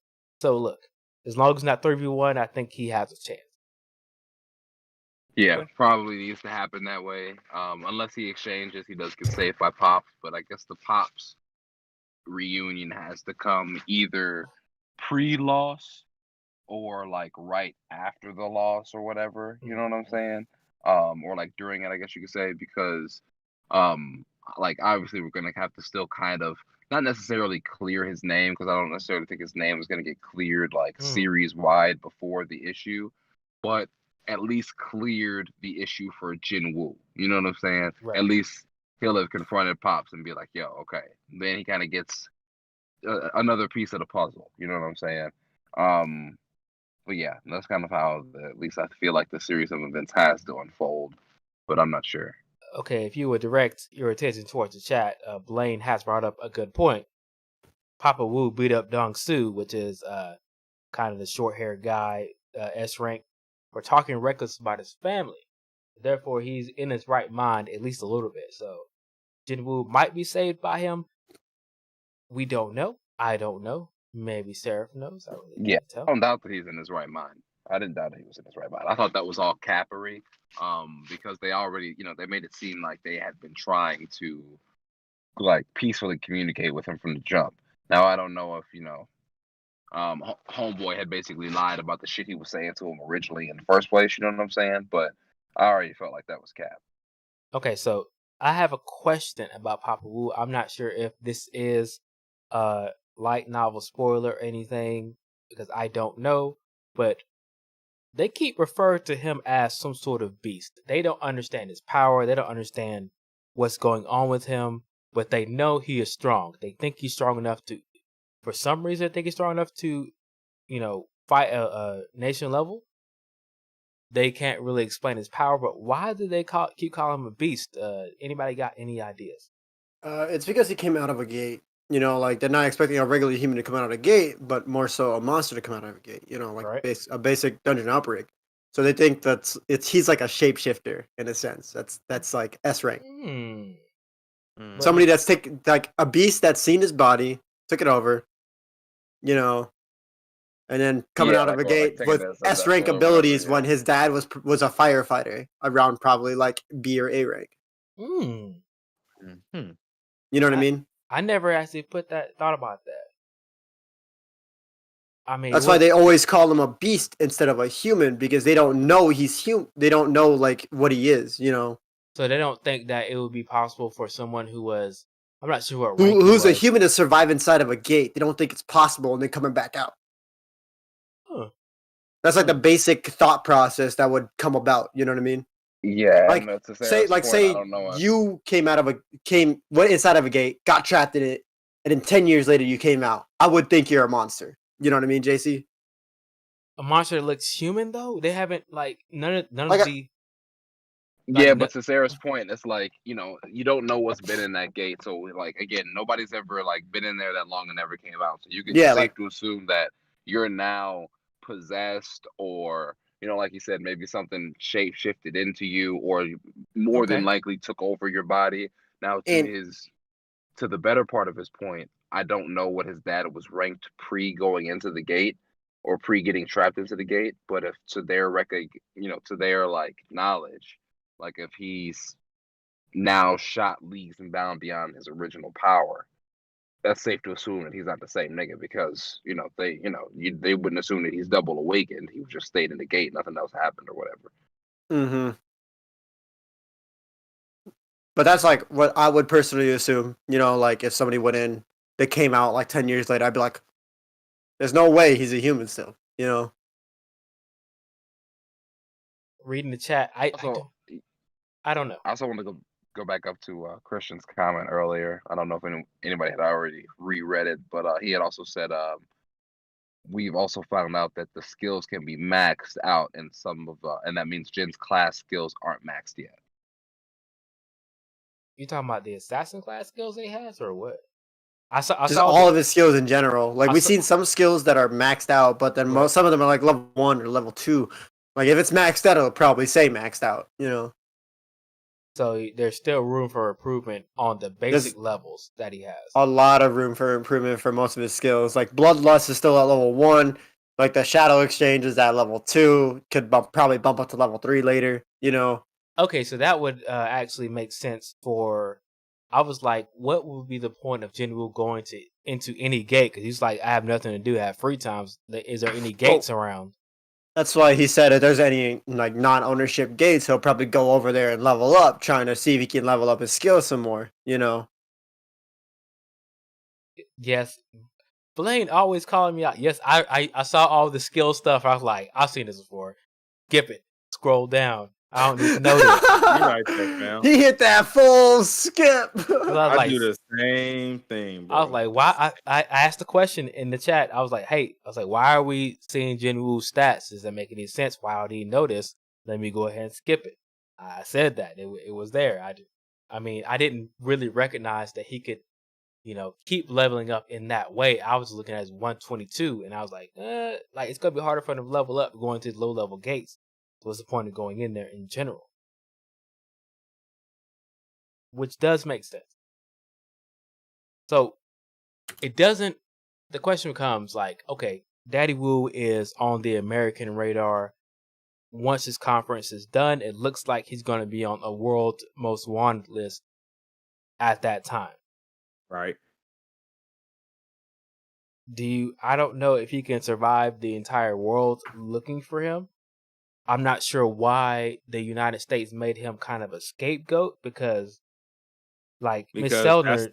So look, as long as it's not 3v1, I think he has a chance. Yeah, probably needs to happen that way. Unless he exchanges, he does get saved by Pops, but I guess the Pops reunion has to come either pre-loss or like right after the loss or whatever. You know what I'm saying? Or like during it, I guess you could say, because like obviously we're gonna have to still kind of not necessarily clear his name, because I don't necessarily think his name is gonna get cleared like series wide before the issue, but at least cleared the issue for Jinwoo. You know what I'm saying? Right. At least he'll have confronted Pops and be like, yo, okay. Then he kind of gets another piece of the puzzle. You know what I'm saying? But yeah, that's kind of how at least I feel like the series of events has to unfold, but I'm not sure. Okay, if you would direct your attention towards the chat, Blaine has brought up a good point. Papa Wu beat up Dong Su, which is kind of the short-haired guy, S rank, for talking reckless about his family. Therefore, he's in his right mind at least a little bit. So, Jinwoo might be saved by him. We don't know. I don't know. Maybe Seraph knows. I really can't tell. I don't doubt that he's in his right mind. I didn't doubt that he was in his right mind. I thought that was all cappery, because they already, they made it seem like they had been trying to like peacefully communicate with him from the jump. Now I don't know if Homeboy had basically lied about the shit he was saying to him originally in the first place. You know what I'm saying? But I already felt like that was cap. Okay, so I have a question about Papa Wu. I'm not sure if this is a light novel spoiler or anything, because I don't know, but they keep referring to him as some sort of beast. They don't understand his power. They don't understand what's going on with him, but they know he is strong. They think he's strong enough to, for some reason, I think he's strong enough to, fight a nation level. they can't really explain his power. But why do they keep calling him a beast? Anybody got any ideas? It's because he came out of a gate. You know, like they're not expecting a regular human to come out of a gate, but more so a monster to come out of a gate. You know, like Right. a basic dungeon outbreak. So they think he's like a shapeshifter in a sense. That's like S rank. Somebody that's like a beast that's seen his body, took it over, you know, and then coming out of a gate with S rank abilities when his dad was a firefighter around probably like B or A rank. You know what I mean? I never actually thought about that. I mean, that's why they always call him a beast instead of a human, because they don't know he's human. They don't know like what he is, you know. So they don't think that it would be possible for someone who was, I'm not sure what who's a human to survive inside of a gate. They don't think it's possible, and then coming back out. Huh. That's like the basic thought process that would come about. You know what I mean? Yeah. Like say you went inside of a gate, got trapped in it, and then 10 years later you came out. I would think you're a monster. You know what I mean, JC? A monster that looks human though? They haven't like none of the. Yeah, but to Sarah's point, it's like, you know, you don't know what's been in that gate. So, like, again, nobody's ever, like, been in there that long and never came out. So you can safe to assume that you're now possessed, or, you know, like you said, maybe something shape-shifted into you, or more than likely took over your body. Now, to the better part of his point, I don't know what his dad was ranked pre-going into the gate or pre-getting trapped into the gate. But if to their like, knowledge, like if he's now shot leagues and bound beyond his original power, that's safe to assume that he's not the same nigga, because they wouldn't assume that he's double awakened. He just stayed in the gate, nothing else happened or whatever. But that's like what I would personally assume. You know, like if somebody went in, they came out like 10 years later, I'd be like, there's no way he's a human still. You know. Reading the chat, I don't know. I also want to go back up to Christian's comment earlier. I don't know if anybody had already reread it, but he had also said we've also found out that the skills can be maxed out in some of and that means Jin's class skills aren't maxed yet. You talking about the assassin class skills he has, or what? I saw all of his skills in general. Like we've seen some skills that are maxed out, but then some of them are like level 1 or level 2. Like if it's maxed out, it'll probably say maxed out, you know. So there's still room for improvement on the basic levels that he has. A lot of room for improvement for most of his skills. Like Bloodlust is still at level 1. Like the Shadow Exchange is at level 2. Could probably bump up to level 3 later, you know. Okay, so that would actually make sense for... I was like, what would be the point of Jinwoo going into any gate? Because he's like, I have nothing to do. I have free times. Is there any gates around? That's why he said if there's any like non-ownership gates, he'll probably go over there and level up, trying to see if he can level up his skills some more, you know? Yes. Blaine always calling me out. Yes, I saw all the skill stuff. I was like, I've seen this before. Skip it. Scroll down. I don't need to know this. You're right there, man. He hit that full skip. I do the same thing, bro. I was like, why? I asked the question in the chat. I was like, why are we seeing Jinwoo's stats? Does that make any sense? Why would he know this? Let me go ahead and skip it. I said that. It was there. I mean, I didn't really recognize that he could, keep leveling up in that way. I was looking at his 122, and I was like, it's going to be harder for him to level up going to low-level gates. What's the point of going in there in general? Which does make sense. So the question becomes like, okay, Daddy Woo is on the American radar. Once his conference is done, it looks like he's going to be on a world most wanted list at that time. Right. I don't know if he can survive the entire world looking for him. I'm not sure why the United States made him kind of a scapegoat, because Miss Seldner...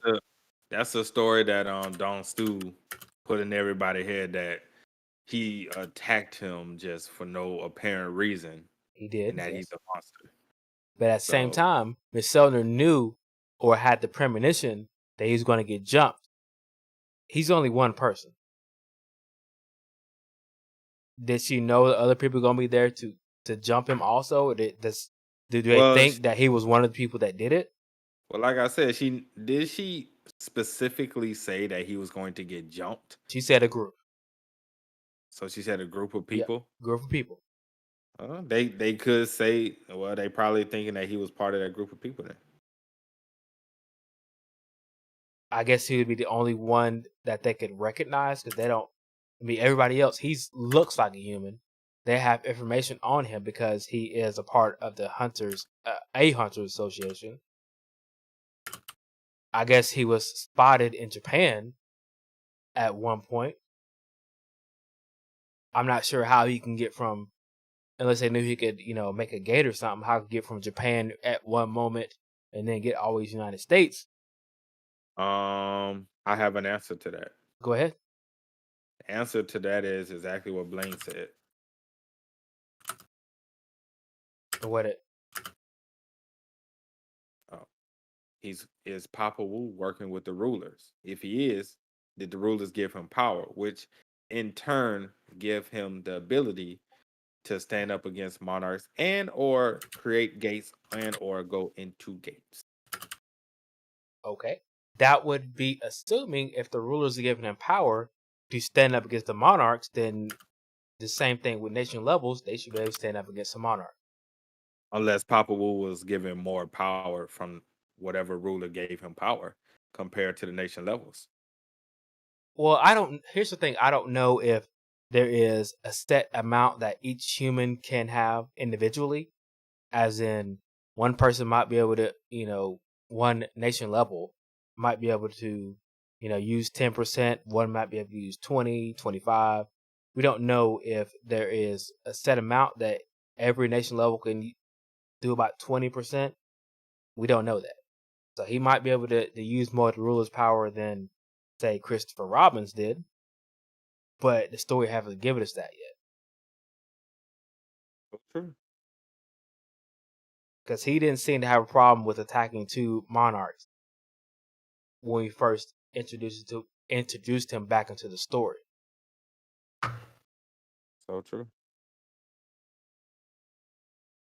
That's the story that Don Stu put in everybody's head, that he attacked him just for no apparent reason. He did. And that he's a monster. But at the same time, Miss Seldner knew or had the premonition that he was going to get jumped. He's only one person. Did she know that other people are going to be there to to jump him also? Do they Well, think that he was one of the people that did it? Well, like I said, she specifically say that he was going to get jumped? She said a group. So she said a group of Yeah, people. group of people. They could say, well, they probably thinking that he was part of that group of people then. I guess he would be the only one that they could recognize because they don't. I mean, everybody else, looks like a human. They have information on him because he is a part of the Hunters Association. I guess he was spotted in Japan at one point. I'm not sure how he can get from, unless they knew he could, make a gate or something, how he could get from Japan at one moment and then get always United States. I have an answer to that. Go ahead. The answer to that is exactly what Blaine said. What it? Is Papa Wu working with the rulers? If he is, did the rulers give him power, which in turn give him the ability to stand up against monarchs and or create gates and or go into gates? Okay. That would be assuming if the rulers are giving him power to stand up against the monarchs, then the same thing with nation levels, they should be able to stand up against the monarch. Unless Papa Wu was given more power from whatever ruler gave him power compared to the nation levels. Well, here's the thing. I don't know if there is a set amount that each human can have individually, as in one person might be able to, one nation level might be able to, use 10%. One might be able to use 20, 25. We don't know if there is a set amount that every nation level can do about 20%. We don't know that. So he might be able to use more of the ruler's power than, say, Christopher Robbins did. But the story haven't given us that yet. True. Because he didn't seem to have a problem with attacking two monarchs when we first introduced him back into the story. So true.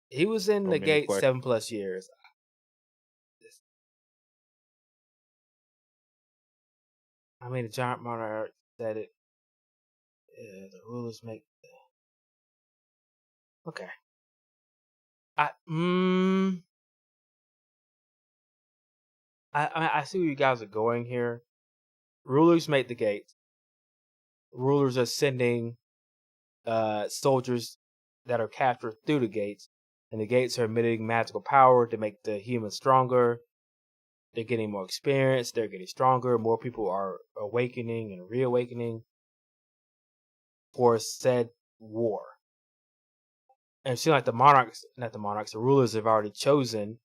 He was in the gate 7+ years. I mean, the giant monarch said it. Yeah, the rulers make. Okay. I see where you guys are going here. Rulers make the gates. Rulers are sending soldiers that are captured through the gates, and the gates are emitting magical power to make the humans stronger. They're getting more experience. They're getting stronger. More people are awakening and reawakening for said war. And it seems like the rulers have already chosen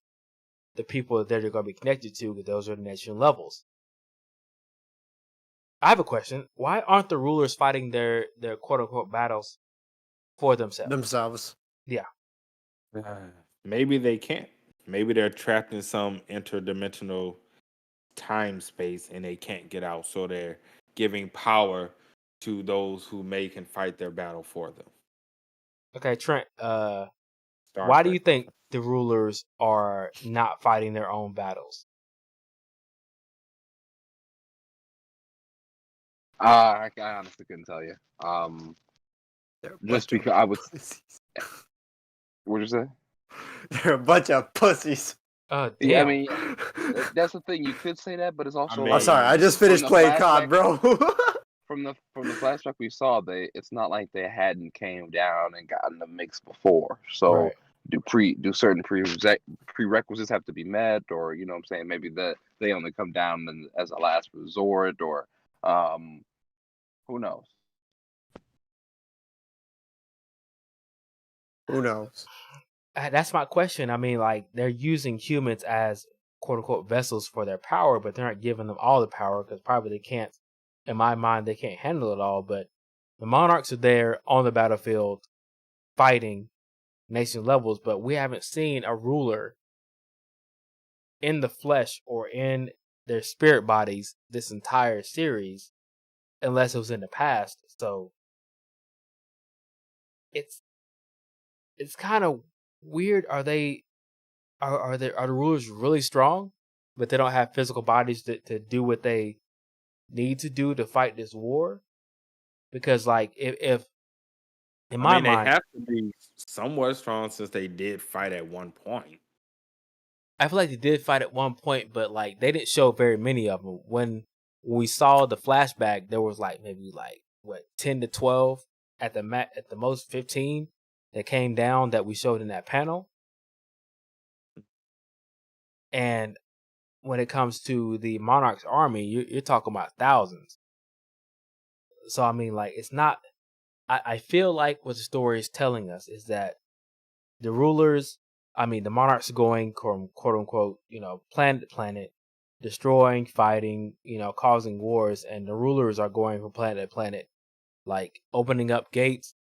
the people that they're going to be connected to, because those are the nation levels. I have a question. Why aren't the rulers fighting their quote unquote battles for themselves? Yeah. Maybe they can't. Maybe they're trapped in some interdimensional time space and they can't get out. So they're giving power to those who make and fight their battle for them. Okay, Trent, why do you think the rulers are not fighting their own battles? I honestly couldn't tell you. Just because I would. What'd you say? They're a bunch of pussies. Damn. Yeah, I mean, that's the thing. You could say that, but it's also. I'm sorry. I just finished playing COD, bro. From the flashback we saw, it's not like they hadn't came down and gotten the mix before. So right. do certain prerequisites have to be met, or what I'm saying, maybe they only come down as a last resort, or who knows? Who knows? That's my question. I mean, like, they're using humans as quote unquote vessels for their power, but they're not giving them all the power because probably they can't. In my mind, they can't handle it all. But the monarchs are there on the battlefield fighting nation levels, but we haven't seen a ruler in the flesh or in their spirit bodies this entire series, unless it was in the past. So it's it's kind of weird. Are the rulers really strong, but they don't have physical bodies to do what they need to do to fight this war? Because like if in my they mind, have to be somewhat strong since they did fight at one point. I feel like they did fight at one point, but like they didn't show very many of them. When we saw the flashback, there was like maybe like what 10 to 12 at the most 15 that came down that we showed in that panel. And when it comes to the Monarch's army, you're talking about thousands. So I mean, like it's not. I feel like what the story is telling us is that the rulers, the monarchs are going from quote unquote, planet to planet, destroying, fighting, causing wars, and the rulers are going from planet to planet, like opening up gates,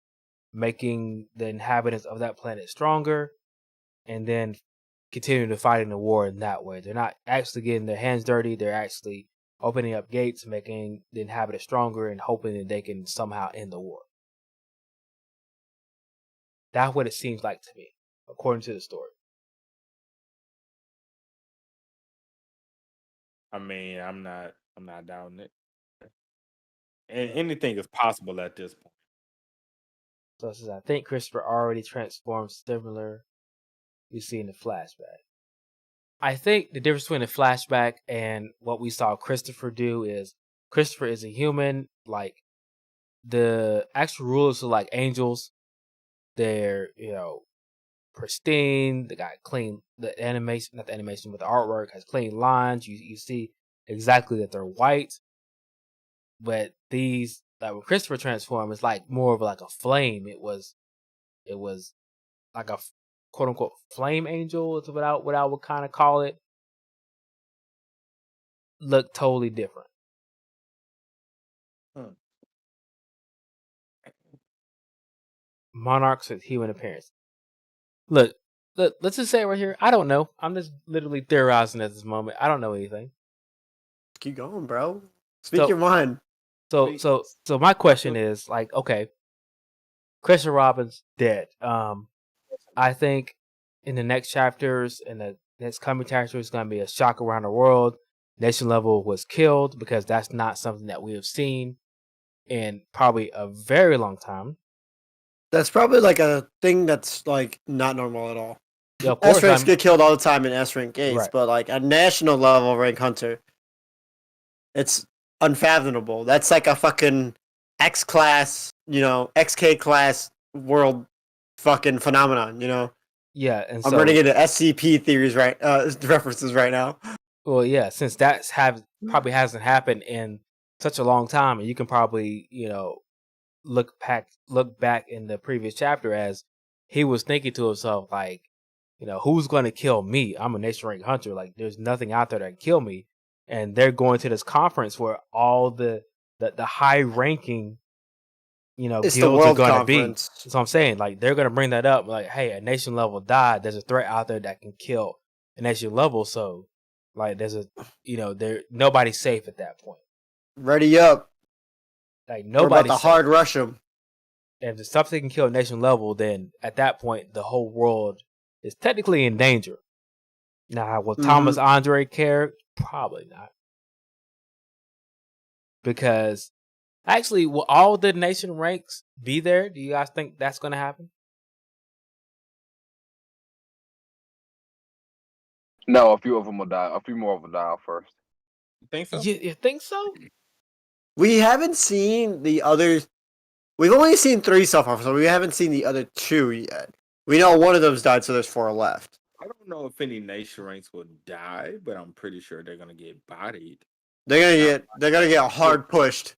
making the inhabitants of that planet stronger, and then continuing to fight in the war in that way. They're not actually getting their hands dirty. They're actually opening up gates, making the inhabitants stronger, and hoping that they can somehow end the war. That's what it seems like to me, according to the story. I'm not doubting it. And anything is possible at this point. So it says, I think Christopher already transformed similar we see in the flashback. I think the difference between the flashback and what we saw Christopher do is Christopher is a human, like the actual rulers are like angels. They're, pristine. They got clean, the animation, not the animation, but the artwork has clean lines. You see exactly that they're white. But these, like when Christopher transformed, it's like more of like a flame. It was like a quote unquote flame angel is what I would kind of call it. Look totally different. Monarchs with human appearance. Look, let's just say it right here. I don't know. I'm just literally theorizing at this moment. I don't know anything. Keep going, bro. Speak your mind. So my question is like, okay, Christopher Robin's dead. I think in the next chapters, in the next coming chapters, is going to be a shock around the world. Nation Level was killed because that's not something that we have seen in probably a very long time. That's probably like a thing that's like not normal at all. Yeah, of course, S ranks get killed all the time in S rank gates, Right. but like a national level rank hunter, it's unfathomable. That's like a fucking X class, XK class world fucking phenomenon, Yeah, and I'm running into SCP theories references right now. Well, yeah, since that's probably hasn't happened in such a long time, and you can probably look back in the previous chapter as he was thinking to himself like, who's going to kill me? I'm a nation rank hunter. Like, there's nothing out there that can kill me. And they're going to this conference where all the high ranking it's guilds the world are going to be. conference. So I'm saying, like, they're going to bring that up. Like, hey, a nation level died. There's a threat out there that can kill a nation level. So, like, there's nobody's safe at that point. Ready up. Like, We're nobody's about to safe. hard rush them. And if something can kill a nation level, then at that point, the whole world is technically in danger. Now, will Thomas Andre care? Probably not. Because, actually, will all the nation ranks be there? Do you guys think that's going to happen? No, a few of them will die. A few more will die first. You think so? You think so? We haven't seen the other. We've only seen 3 so far, so we haven't seen the other 2 yet. We know one of them's died, so there's 4 left. I don't know if any nation ranks will die, but I'm pretty sure they're gonna get bodied. They're gonna get hard pushed.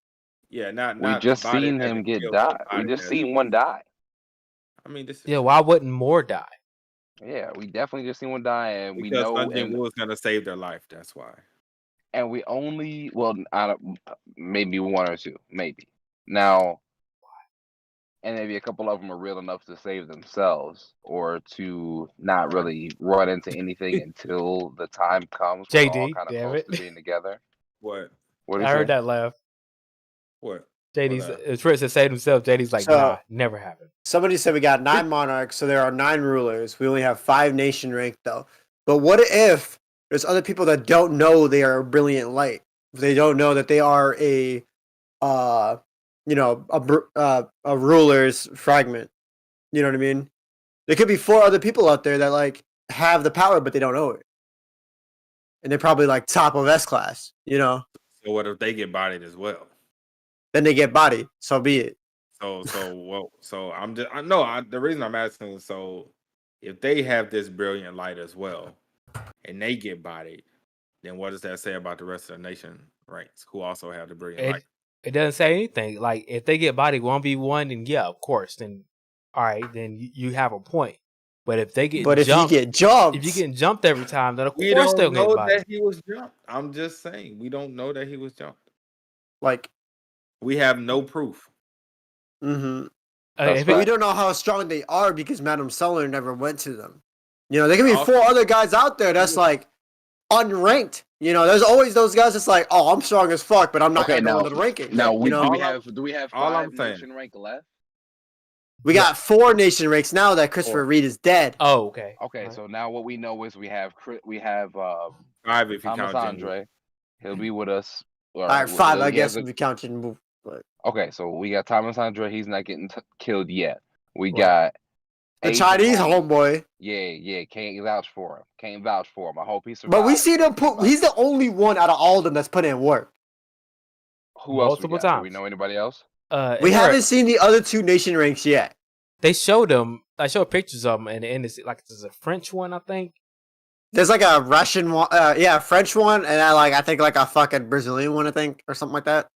Yeah, not. We just seen him get died. We just seen one die. I mean, this is Yeah, why wouldn't more die? Yeah, we definitely just seen one die, and we because know Jinwoo is gonna save their life. That's why. And we only maybe 1 or 2, maybe now. And maybe a couple of them are real enough to save themselves or to not really run into anything until the time comes. We're all JD, kind of damn close it. to being together. What? What I heard that laugh. What? JD's Trent said say himself. JD's like, So- nah, never happened. Somebody said we got 9 monarchs, so there are 9 rulers. We only have 5 nation rank though. But what if there's other people that don't know they are a brilliant light? They don't know that they are a ruler's fragment. You know what I mean? There could be 4 other people out there that like have the power, but they don't know it, and they're probably like top of S class. You know, So what if they get bodied as well? then they get bodied. So be it. So the reason I'm asking is so if they have this brilliant light as well, and they get bodied, then what does that say about the rest of the nation ranks who also have the brilliant light? It doesn't say anything. Like if they get bodied 1v1, then yeah, of course. Then all right, then you have a point. But if they get But jumped, if you get jumped, if you getting jumped every time, then of We course they'll don't get know bodied. that he was jumped. I'm just saying we don't know that he was jumped. like, We have no proof. mm-hmm. If But we it, don't know how strong they are because Madame Suller never went to them. You know, there can be Also- 4 other guys out there that's like unranked. You know, there's always those guys that's like, oh, I'm strong as fuck, but I'm not Okay, gonna go now- into the ranking. Now you know, do we have all 5 I'm saying- nation rank left? we got 4 nation ranks now that Christopher Reed is dead. oh, okay. Okay, All right. so now what we know is we have 5 if you Thomas count Jinwoo. Andre. He'll be with us. All right, 5, I he guess, has a- if you count Jinwoo. But Okay, so we got Thomas Andre. He's not getting killed yet. We Right. got the Agent Chinese Holmes. homeboy. Yeah. Can't vouch for him. Can't vouch for him. I hope he survives. But we see them put. He's the only one out of all of them that's put in work. Who else? multiple we got? Do we times. know anybody else? We Eric, haven't seen the other 2 nation ranks yet. They showed them. I showed pictures of them, and it's like there's a French one, I think. There's like a Russian one, a French one, and I think like a fucking Brazilian one, I think, or something like that.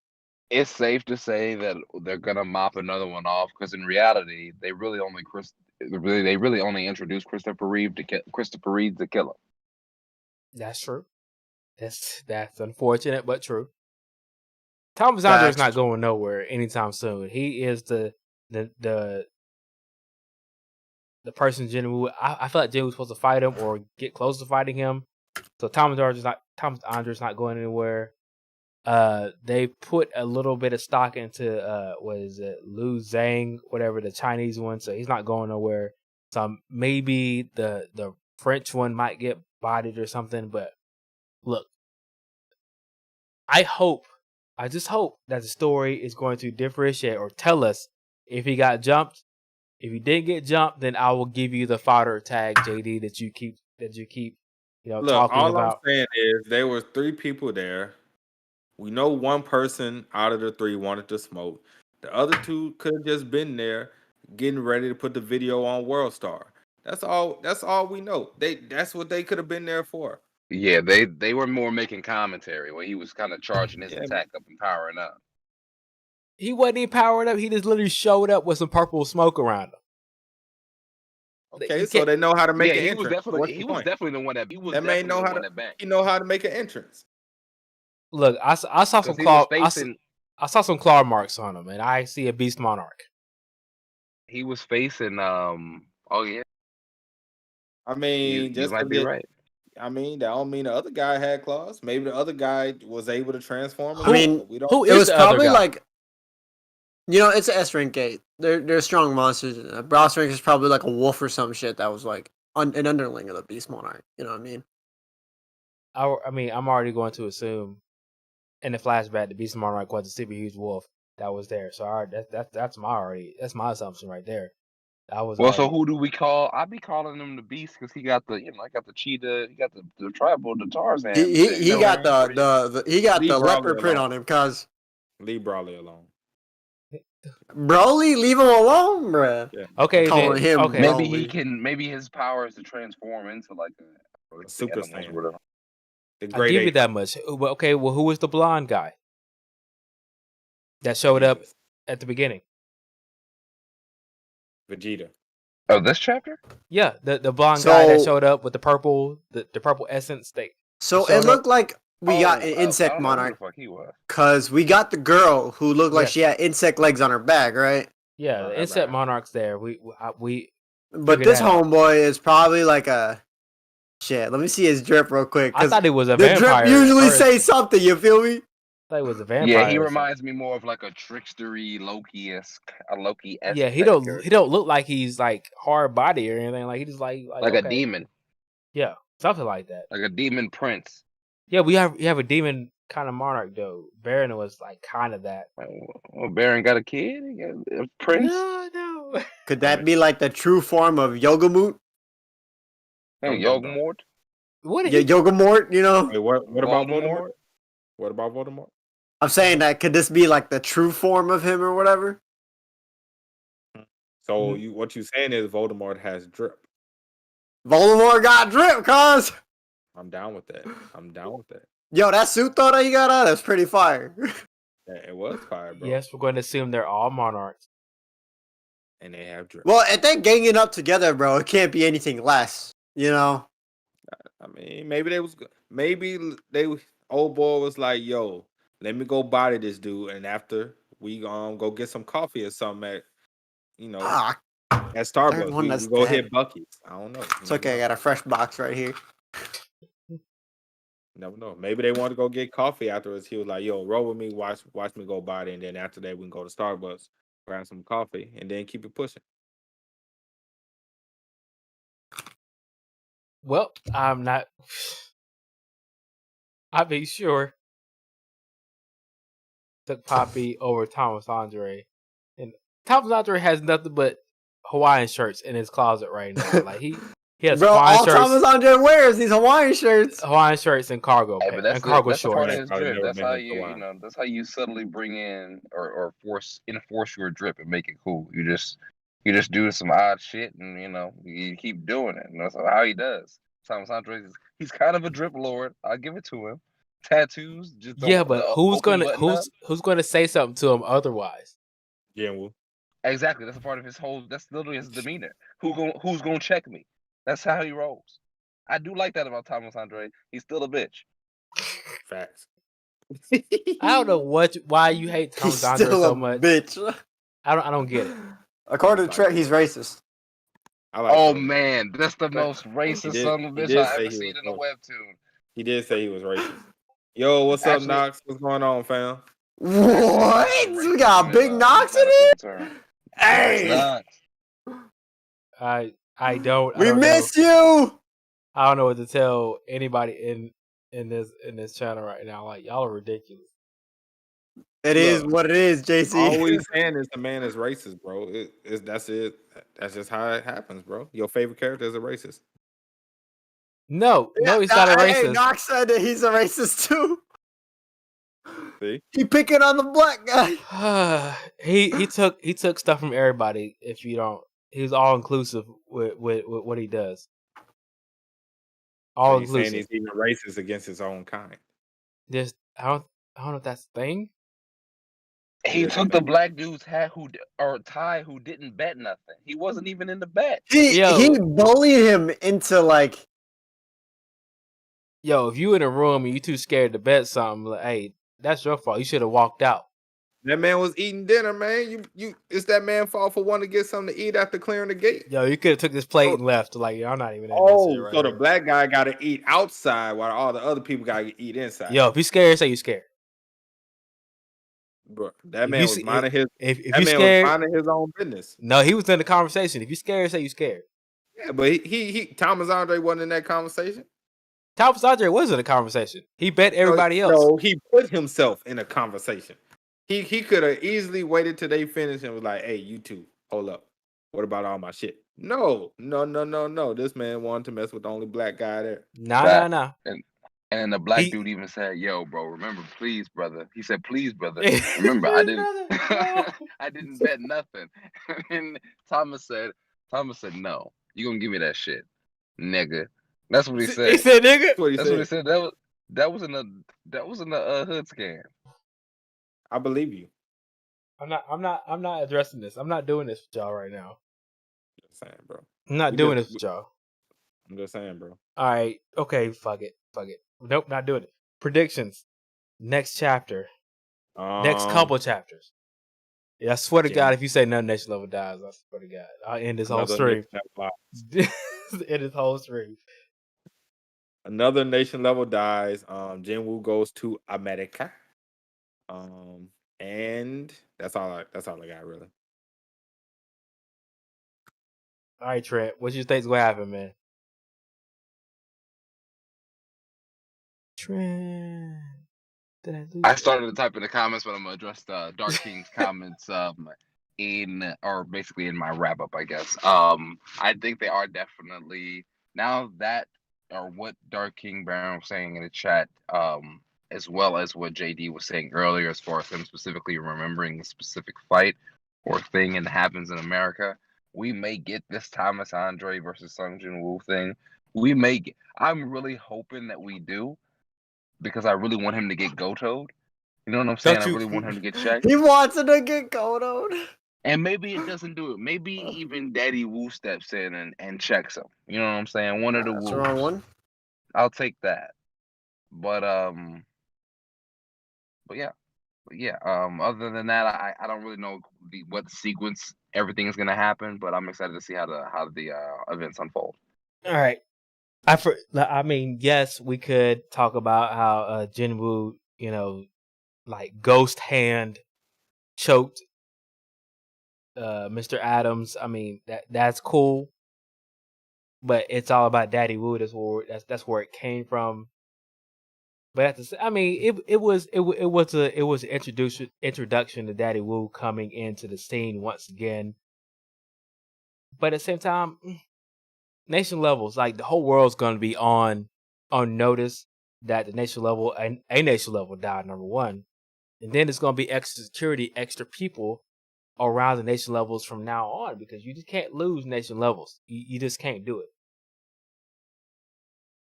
It's safe to say that they're gonna mop another one off because in reality, they really only introduced Christopher Reed to kill him. That's true. That's unfortunate, but true. Thomas Andre's not going nowhere anytime soon. He is the person Jinwoo. I feel like Jinwoo was supposed to fight him or get close to fighting him. So Thomas Andre's not going anywhere. They put a little bit of stock into what is it, Liu Zhang, whatever, the Chinese one. So he's not going nowhere. So maybe the French one might get bodied or something. But look, I just hope that the story is going to differentiate or tell us if he got jumped. If he didn't get jumped, then I will give you the fodder tag, JD, that you keep Look, talking all about. I'm saying is there were 3 people there. We know one person out of the 3 wanted to smoke. The other 2 could have just been there getting ready to put the video on WorldStar. That's all we know. That's what they could have been there for. Yeah, they were more making commentary when he was kind of charging his attack up and powering up. He wasn't even powered up. He just literally showed up with some purple smoke around him. Okay, so they know how to make an he entrance. was definitely the one that he was That man definitely know the how one to that banged. he know how to make an entrance. Look, I saw some 'Cause he claw. was facing- I saw some claw marks on him, and I see a beast monarch. He was facing oh yeah. I mean, You just might be right. I mean, that don't mean the other guy had claws. Maybe the other guy was able to transform. I mean, we don't. who It is was the other probably guy? like, you know, it's an S rank gate. They're strong monsters. Boss rank is probably like a wolf or some shit that was like an underling of the beast monarch. You know what I mean? I mean, I'm already going to assume in the flashback the beast monarch was a super huge wolf that was there. So that's my assumption right there. So who do we call? I'd be calling him the Beast because he got the I got the cheetah, he got the tribal, the Tarzan. He got the Brawley leopard print alone. on him, cause Leave Brawley alone. Broly, leave him alone, bruh. Yeah. Okay, calling then, him okay. Bro- Maybe his power is to transform into like a Super animals Saiyan. or whatever. The I great give you ape. that much. Well, okay, well, who was the blonde guy that showed up at the beginning? Vegeta. Oh, this chapter? Yeah, the blonde guy that So- showed up with the purple essence. So Showed it looked like we got an I insect don't know who the monarch, fuck he was. cause we got the girl who looked like Yes. she had insect legs on her back, right? Yeah, the Right, insect right. monarch's there. We But Figure this that out. homeboy is probably like a shit. Let me see his drip real quick. I 'Cause thought it was a the vampire. drip usually or- say something. You feel me? thought he was a vampire. Yeah, he or reminds me more of like a trickstery Loki-esque Yeah, he don't look like he's like hard body or anything. Like he just like a okay. demon. Yeah, something like that. Like a demon prince. Yeah, we have a demon kind of monarch though. Baron was like kind of that. Well, Baron got a kid. He got a prince. No. Could that be like the true form of Yogamut? Hey, Yogamort. What? Yeah, Yogamort. You know. Wait, what about Voldemort? What about Voldemort? I'm saying that could this be like the true form of him or whatever? So what you saying is Voldemort has drip. Voldemort got drip, cuz. I'm down with that. Yo, that suit though that he got on, that's pretty fire. Yeah, it was fire, bro. Yes, we're going to assume they're all monarchs. And they have drip. Well, if they're ganging up together, bro, it can't be anything less. You know? I mean, maybe old boy was like, yo, let me go body this dude, and after we go get some coffee or something at at Starbucks, we go hit Buc-ee's. I don't know. It's okay, I got a fresh box right here. Never know. Maybe they want to go get coffee afterwards. He was like, yo, roll with me, watch me go body, and then after that we can go to Starbucks, grab some coffee, and then keep it pushing. Well, I'm not. I mean, sure. Took Poppy over Thomas Andre, and Thomas Andre has nothing but Hawaiian shirts in his closet right now. Like he has bro, Hawaiian all shirts. Thomas Andre wears these Hawaiian shirts. Hawaiian shirts and cargo pants and cargo that's shorts. Part of his drip. That's how that's how you subtly bring in or enforce your drip and make it cool. You just do some odd shit and you keep doing it. And that's how he does. Thomas Andre he's kind of a drip lord. I'll give it to him. Tattoos, just but who's gonna say something to him otherwise? Jinwoo. Exactly. That's a part of his whole. That's literally his demeanor. Who's gonna check me? That's how he rolls. I do like that about Thomas Andre. He's still a bitch. Facts. I don't know why you hate Thomas Andre so much. Bitch. I don't get it. According to Trent, he's racist. Man, that's the most racist son of a bitch I've ever seen in a webtoon. He did say he was racist. Yo, what's up, Knox? What's going on, fam? What? We got big Knox in here? Hey! I don't. We miss you! I don't know what to tell anybody in this channel right now. Like, y'all are ridiculous. It is what it is, JC. All we saying is the man is racist, bro. That's it. That's just how it happens, bro. Your favorite character is a racist. No, he's not a racist. Hey, Knox said that he's a racist too. See? He picking on the black guy. he took stuff from everybody. If you don't, he's all inclusive with what he does. All inclusive. Saying he's even racist against his own kind. I don't know if that's the thing. He took the black dude's hat tie who didn't bet nothing. He wasn't even in the bet. He bullied him into like. Yo, if you in a room and you too scared to bet something, like, hey, that's your fault. You should have walked out. That man was eating dinner, man. It's that man's fault for wanting to get something to eat after clearing the gate. Yo, you could have took this plate and left. Like, I'm not even. So the black guy got to eat outside while all the other people got to eat inside. Yo, if you scared, say you scared. Bro, that man was minding his. If that man scared, was minding his own business. No, he was in the conversation. If you scared, say you scared. Yeah, but he Thomas Andre wasn't in that conversation. Thomas Andre was in the conversation. He bet everybody else. No, he put himself in a conversation. He could have easily waited till they finished and was like, "Hey, you two, hold up. What about all my shit?" No. This man wanted to mess with the only black guy there. Nah. And then the black dude even said, "Yo, bro, remember, please, brother." He said, "Please, brother. Remember, I didn't, I didn't bet nothing." And Thomas said, "No, you gonna give me that shit, nigga." That's what he said. He said, "Nigga." That's what he said. That was in the hood scan. I believe you. I'm not addressing this. I'm not doing this with y'all right now. Just saying, bro. I'm not doing this with y'all. I'm just saying, bro. All right. Okay. Fuck it. Nope. Not doing it. Predictions. Next chapter. Next couple chapters. Yeah, I swear to God, if you say none nation level dies, I swear to God, I'll end this whole stream. End this whole stream. Another nation level dies. Jinwoo goes to America. And that's all I got really. All right, Trent, what you think's gonna happen, man? Trent, did I lose? I started to type in the comments, but I'm gonna address the Dark King's comments basically in my wrap up, I guess. I think they are definitely now that or what Dark King Baron was saying in the chat, as well as what JD was saying earlier, as far as him specifically remembering a specific fight or thing and happens in America. We may get this Thomas Andre versus Sung Jinwoo thing. We may get, I'm really hoping that we do, because I really want him to get Goto'd. You know what I'm saying? I really want him to get checked. He wants him to get Goto'd. And maybe it doesn't do it. Maybe even Daddy Wu steps in and checks him. You know what I'm saying? One of the That's Woos. the wrong one. I'll take that. But yeah. Other than that, I don't really know what sequence everything is gonna happen, but I'm excited to see how the events unfold. All right. I mean, yes, we could talk about how Jinwoo, like ghost hand choked Mr. Adams. I mean, that's cool, but it's all about Daddy Wu. That's where it came from. But it was an introduction to Daddy Wu coming into the scene once again. But at the same time, nation levels, like the whole world's going to be on notice that the nation level and a nation level died, number one, and then it's going to be extra security, extra people around the nation levels from now on, because you just can't lose nation levels. You just can't do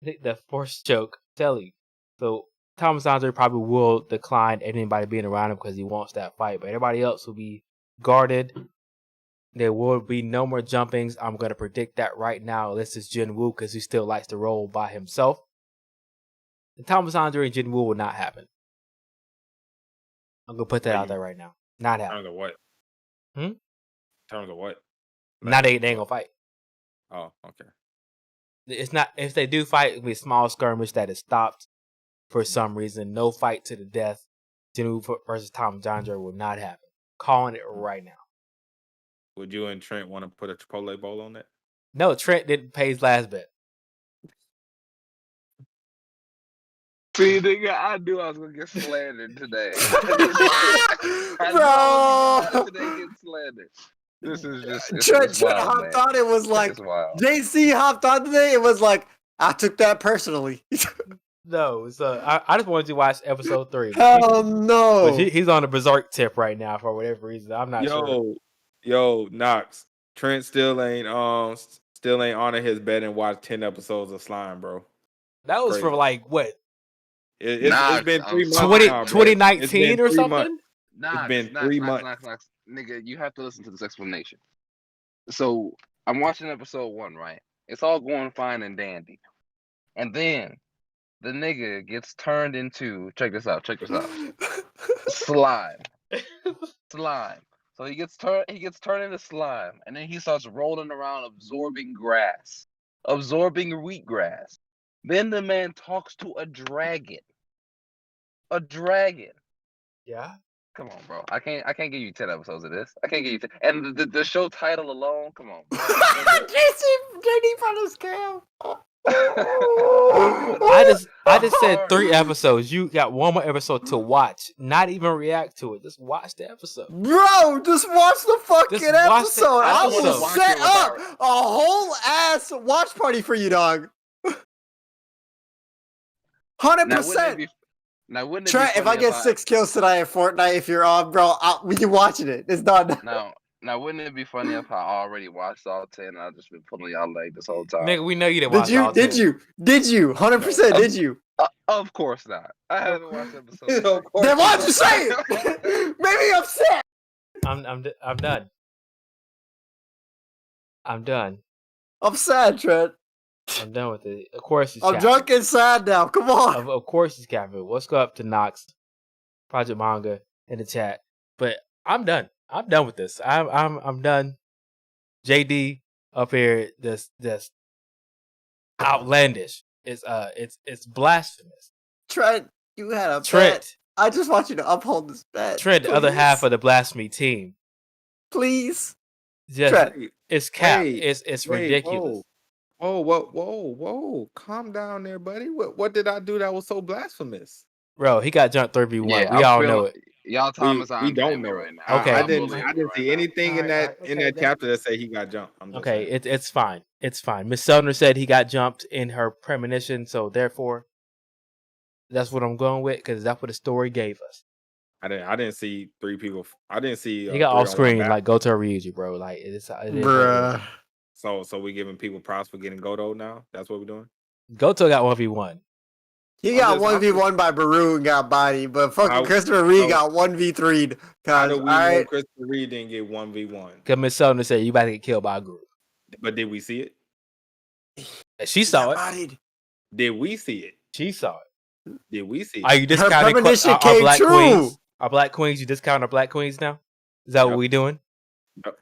it. The force choke, tell you. So Thomas Andre probably will decline anybody being around him because he wants that fight, but everybody else will be guarded. There will be no more jumpings. I'm going to predict that right now. This is Jinwoo because he still likes to roll by himself. And Thomas Andre and Jinwoo will not happen. I'm going to put that out there right now. Not happen. In terms of what? In terms of what? Now they ain't going to fight. Oh, okay. It's not, if they do fight, it'll be a small skirmish that is stopped for some reason. No fight to the death. Jinwoo versus Thomas Andre will not happen. Calling it right now. Would you and Trent want to put a Chipotle bowl on that? No, Trent didn't pay his last bet. See, nigga, I knew I was gonna get slandered today. Bro, today get slandered. This is just Trent hopped on. It was like JC hopped on today. It was like I took that personally. No, so I just wanted to watch episode 3. Hell no! But he's on a berserk tip right now for whatever reason. I'm not sure. Yo, Knox. Trent still ain't honor his bet and watch 10 episodes of Slime, bro. That was from like what? It's been 3 months. 2019 or something? It's been 3 months. Nigga, you have to listen to this explanation. So I'm watching episode 1, right? It's all going fine and dandy. And then the nigga gets turned into, check this out. Slime. So he gets turned into slime, and then he starts rolling around absorbing wheatgrass. Then the man talks to a dragon. Yeah. Come on, bro. I can't give you 10 episodes of this. I can't give you 10. And the show title alone, come on. JD from the scam. I just said 3 episodes. You got one more episode to watch. Not even react to it. Just watch the episode. Bro, just watch the fucking episode. I will set up a whole ass watch party for you, dog. 100%. Now, wouldn't it Trent, if I get 6 kills tonight at Fortnite, if you're on, bro, we can watching it. It's done. Now, wouldn't it be funny if I already watched all 10 and I've just been pulling y'all leg this whole time? Nigga, we know you didn't watch all 10. Did you? 100% did you? Of course not. I haven't watched episodes. Then why'd you say it? Maybe upset. I'm done. I'm done. I'm sad, Trent. I'm done with it. Of course he's I'm drunk and sad now. Come on. Of course he's capping. Let's go up to Knox, Project Manga in the chat. But I'm done. I'm done with this. I'm done. JD up here, this outlandish. It's blasphemous. Trent, you had a Trent. bet. I just want you to uphold this bet. Trent, the other half of the Blasphemy team. Please. Just Trent. it's cap. Wait, It's ridiculous. Whoa. Calm down there, buddy. What did I do that was so blasphemous? Bro, he got jumped 3v1. Yeah, we I'm all feeling- know it. Y'all Thomas We don't know right it. now. Okay. I I'm didn't believing see right now. anything in that Alright, okay, chapter that say he got jumped. I'm just Okay, saying. it's fine. It's fine. Miss Selner said he got jumped in her premonition, so therefore, that's what I'm going with because that's what the story gave us. I didn't see 3 people. I didn't see. He got 3 on off 1 screen back. like Goto Ryuji, bro. Like it is Bruh. So we giving people props for getting Goto now. That's what we're doing. Goto got 1v1. He got I'm just- 1v1 by Baru and got bodied, but fucking How- Christopher Reed so- got 1v3'd. How Cause, do we know alright, Christopher Reed didn't get 1v1? Because Miss Selner said you about to get killed by a group. But did we see it? And she he saw got it. bodied. Did we see it? She saw it. Did we see it? Are you discounting premonition our came black true. queens? Our black queens? You discount our black queens now? Is that what Yep. we doing? Yep.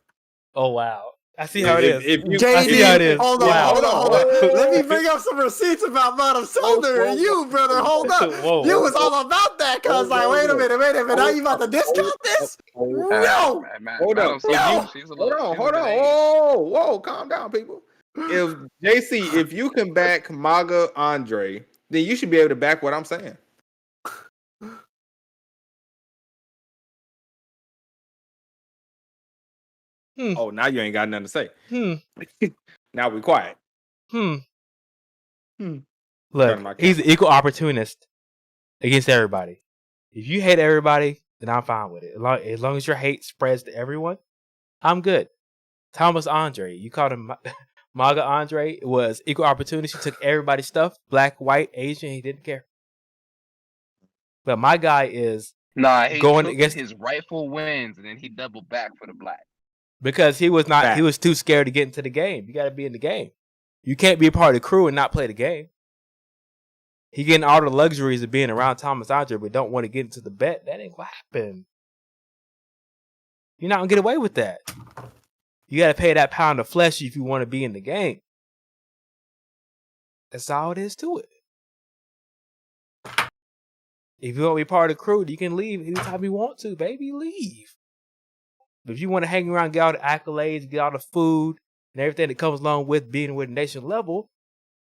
Oh wow! I see how it is. JD, see how it is. hold on, Wow. hold on. Let me bring up some receipts about Madam Solder and you, brother. Hold up. Whoa. You was all about that, cause like, wait a minute. Now you about to discount this? No. Hold on. No. Hold on. Whoa, calm down, people. If JC, if you can back Maga Andre, then you should be able to back what I'm saying. Oh, now you ain't got nothing to say. Now we quiet. Look, Turn my he's an equal opportunist against everybody. If you hate everybody, then I'm fine with it. As long as your hate spreads to everyone, I'm good. Thomas Andre, you called him Maga Andre, was equal opportunist. He took everybody's stuff, black, white, Asian. He didn't care. But my guy is He going took against his rightful wins, and then he doubled back for the black. because he was not. Fact. He was too scared to get into the game. You got to be in the game. You can't be a part of the crew and not play the game. He getting all the luxuries of being around Thomas Andre, but don't want to get into the bet. That ain't gonna happen. You're not gonna get away with that. You got to pay that pound of flesh if you want to be in the game. That's all it is to it. If you want to be part of the crew, you can leave anytime you want to, baby. Leave. But if you want to hang around, get all the accolades, get all the food, and everything that comes along with being with nation level,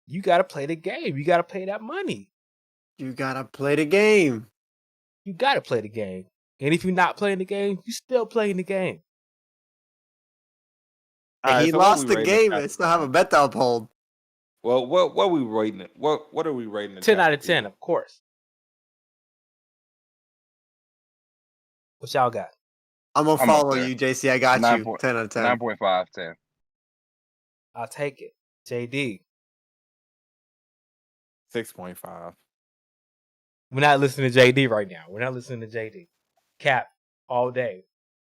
you got to play the game. You got to pay that money. You gotta play the game. You got to play the game. And if you're not playing the game, you still playing the game. All right, He so what lost we the rating game chapter and still have a bet to uphold. Well, what are we rating it? What are we rating it? 10 out of 10, of course. What y'all got? I'm gonna I'm follow up there. you, JC. I got 9 you. point- 10 out of 10. 9.5, 10. I'll take it. JD. 6.5. We're not listening to JD right now. We're not listening to JD. Cap all day.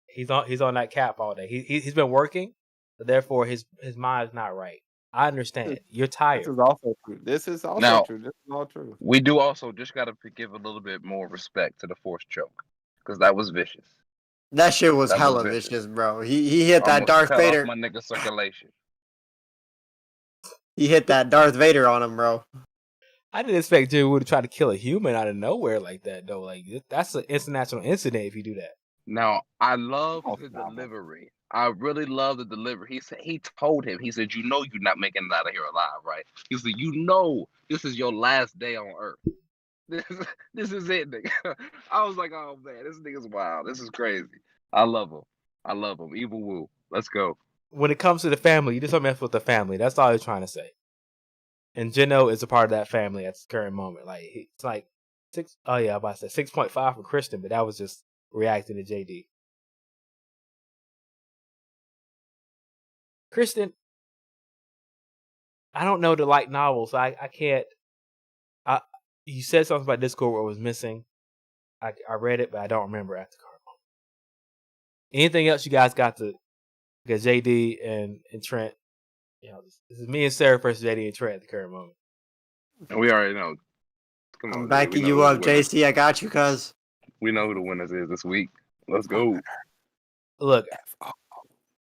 He's on that cap all day. He's been working, so therefore his mind's not right. I understand. You're tired. This is also true. This is also Now- true. This is all true. We do also just got to give a little bit more respect to the force choke, because that was vicious. That shit was That was hella vicious. vicious, bro. He hit that Almost Darth cut off Vader. my nigga circulation. He hit that Darth Vader on him, bro. I didn't expect Jinwoo to try to kill a human out of nowhere like that, though. Like that's an international incident if you do that. Now, I love Oh, the stop it. delivery. I really love the delivery. He told him, he said, you know you're not making it out of here alive, right? He said, you know this is your last day on Earth. This is it, nigga. I was like, oh man, this nigga's wild. This is crazy. I love him. Evil Woo. Let's go. When it comes to the family, you just don't mess with the family. That's all he's trying to say. And Jinwoo is a part of that family at this current moment. Like it's like 6. Oh yeah, I'm about to say 6.5 for Christian, but that was just reacting to JD. Kristen, I don't know the light novel, so I can't. You said something about Discord where it was missing. I read it, but I don't remember at the current moment. Anything else you guys got to? Because JD and Trent, you know, this is me and Seraph versus JD and Trent at the current moment. And we already know. Come on, I'm dude. backing We know you who the up, winners- JC. I got you, cuz. We know who the winners is this week. Let's go. Look,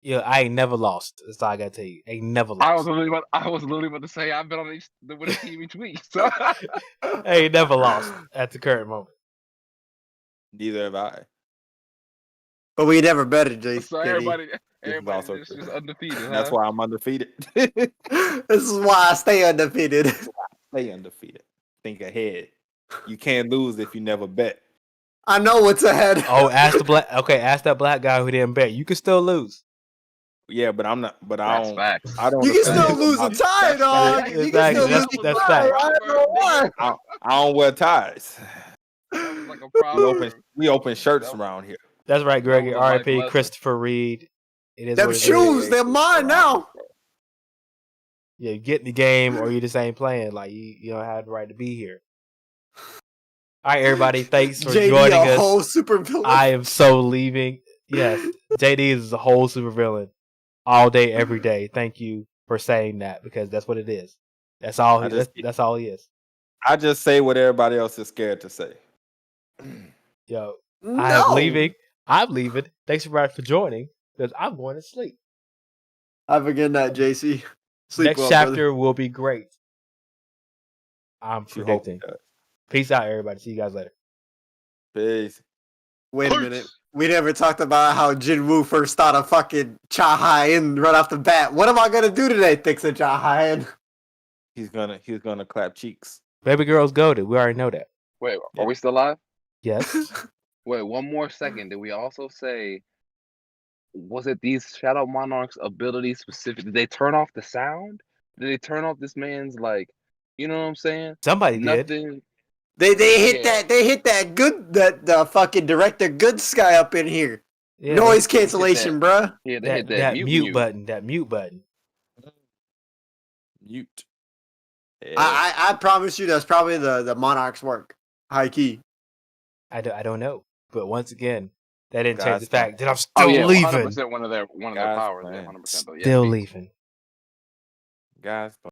I ain't never lost. That's all I gotta tell you. Ain't never I was lost. literally about to say I've been on the winning team each week. So I ain't never lost at the current moment. Neither have I. But we never betted, JD. So everybody also just, true. just undefeated. That's huh? why I'm undefeated. This is why I stay undefeated. Stay undefeated. Think ahead. You can't lose if you never bet. I know what's ahead. Oh, ask that black guy who didn't bet. You can still lose. Yeah, but I'm not. But That's facts. I don't. You can defend still it. lose a tie, That's dog. facts. You can still lose That's a tie. facts. I don't know why. I don't wear ties. That was like a We proverb. open shirts around here. That's right, Greg. was a life R.I.P. lesson. Christopher Reed. It is Them what it is. shoes, they're mine now. Yeah, you get in the game or you just ain't playing. Like you don't have the right to be here. All right, everybody. Thanks for JD, joining a us. whole super villain. I am so leaving. Yes, JD is a whole supervillain all day, every day. Thank you for saying that because that's what it is. That's all. That's all he is. I just say what everybody else is scared to say. Yo, No. I'm leaving. Thanks everybody for joining because I'm going to sleep. Have a good night, JC. Sleep Next well, chapter brother. will be great. I'm You hope predicting. it does. Peace out, everybody. See you guys later. Peace. Wait a minute. We never talked about how Jinwoo first thought of fucking Cha Hien right off the bat. What am I gonna do today, thinks of Cha Hien? He's gonna clap cheeks. Baby girl's goated. We already know that. Wait, Yeah. are we still live? Yes. Wait, one more second. Did we also say, was it these Shadow Monarchs' ability specific? Did they turn off the sound? Did they turn off this man's, like, you know what I'm saying? Somebody did. Nothing. They hit Yeah. the fucking director Goods guy up in here. Yeah, Noise cancellation, bruh. Yeah, they hit that that mute button. That mute button. Mute. Yeah. I promise you that's probably the Monarch's work. High key. I don't know. But once again, that didn't change Guys, the fact that I'm Oh still yeah, leaving. 100% one of their Guys, powers. man. Yeah, 100%. But yeah, Still peace. leaving. Guys.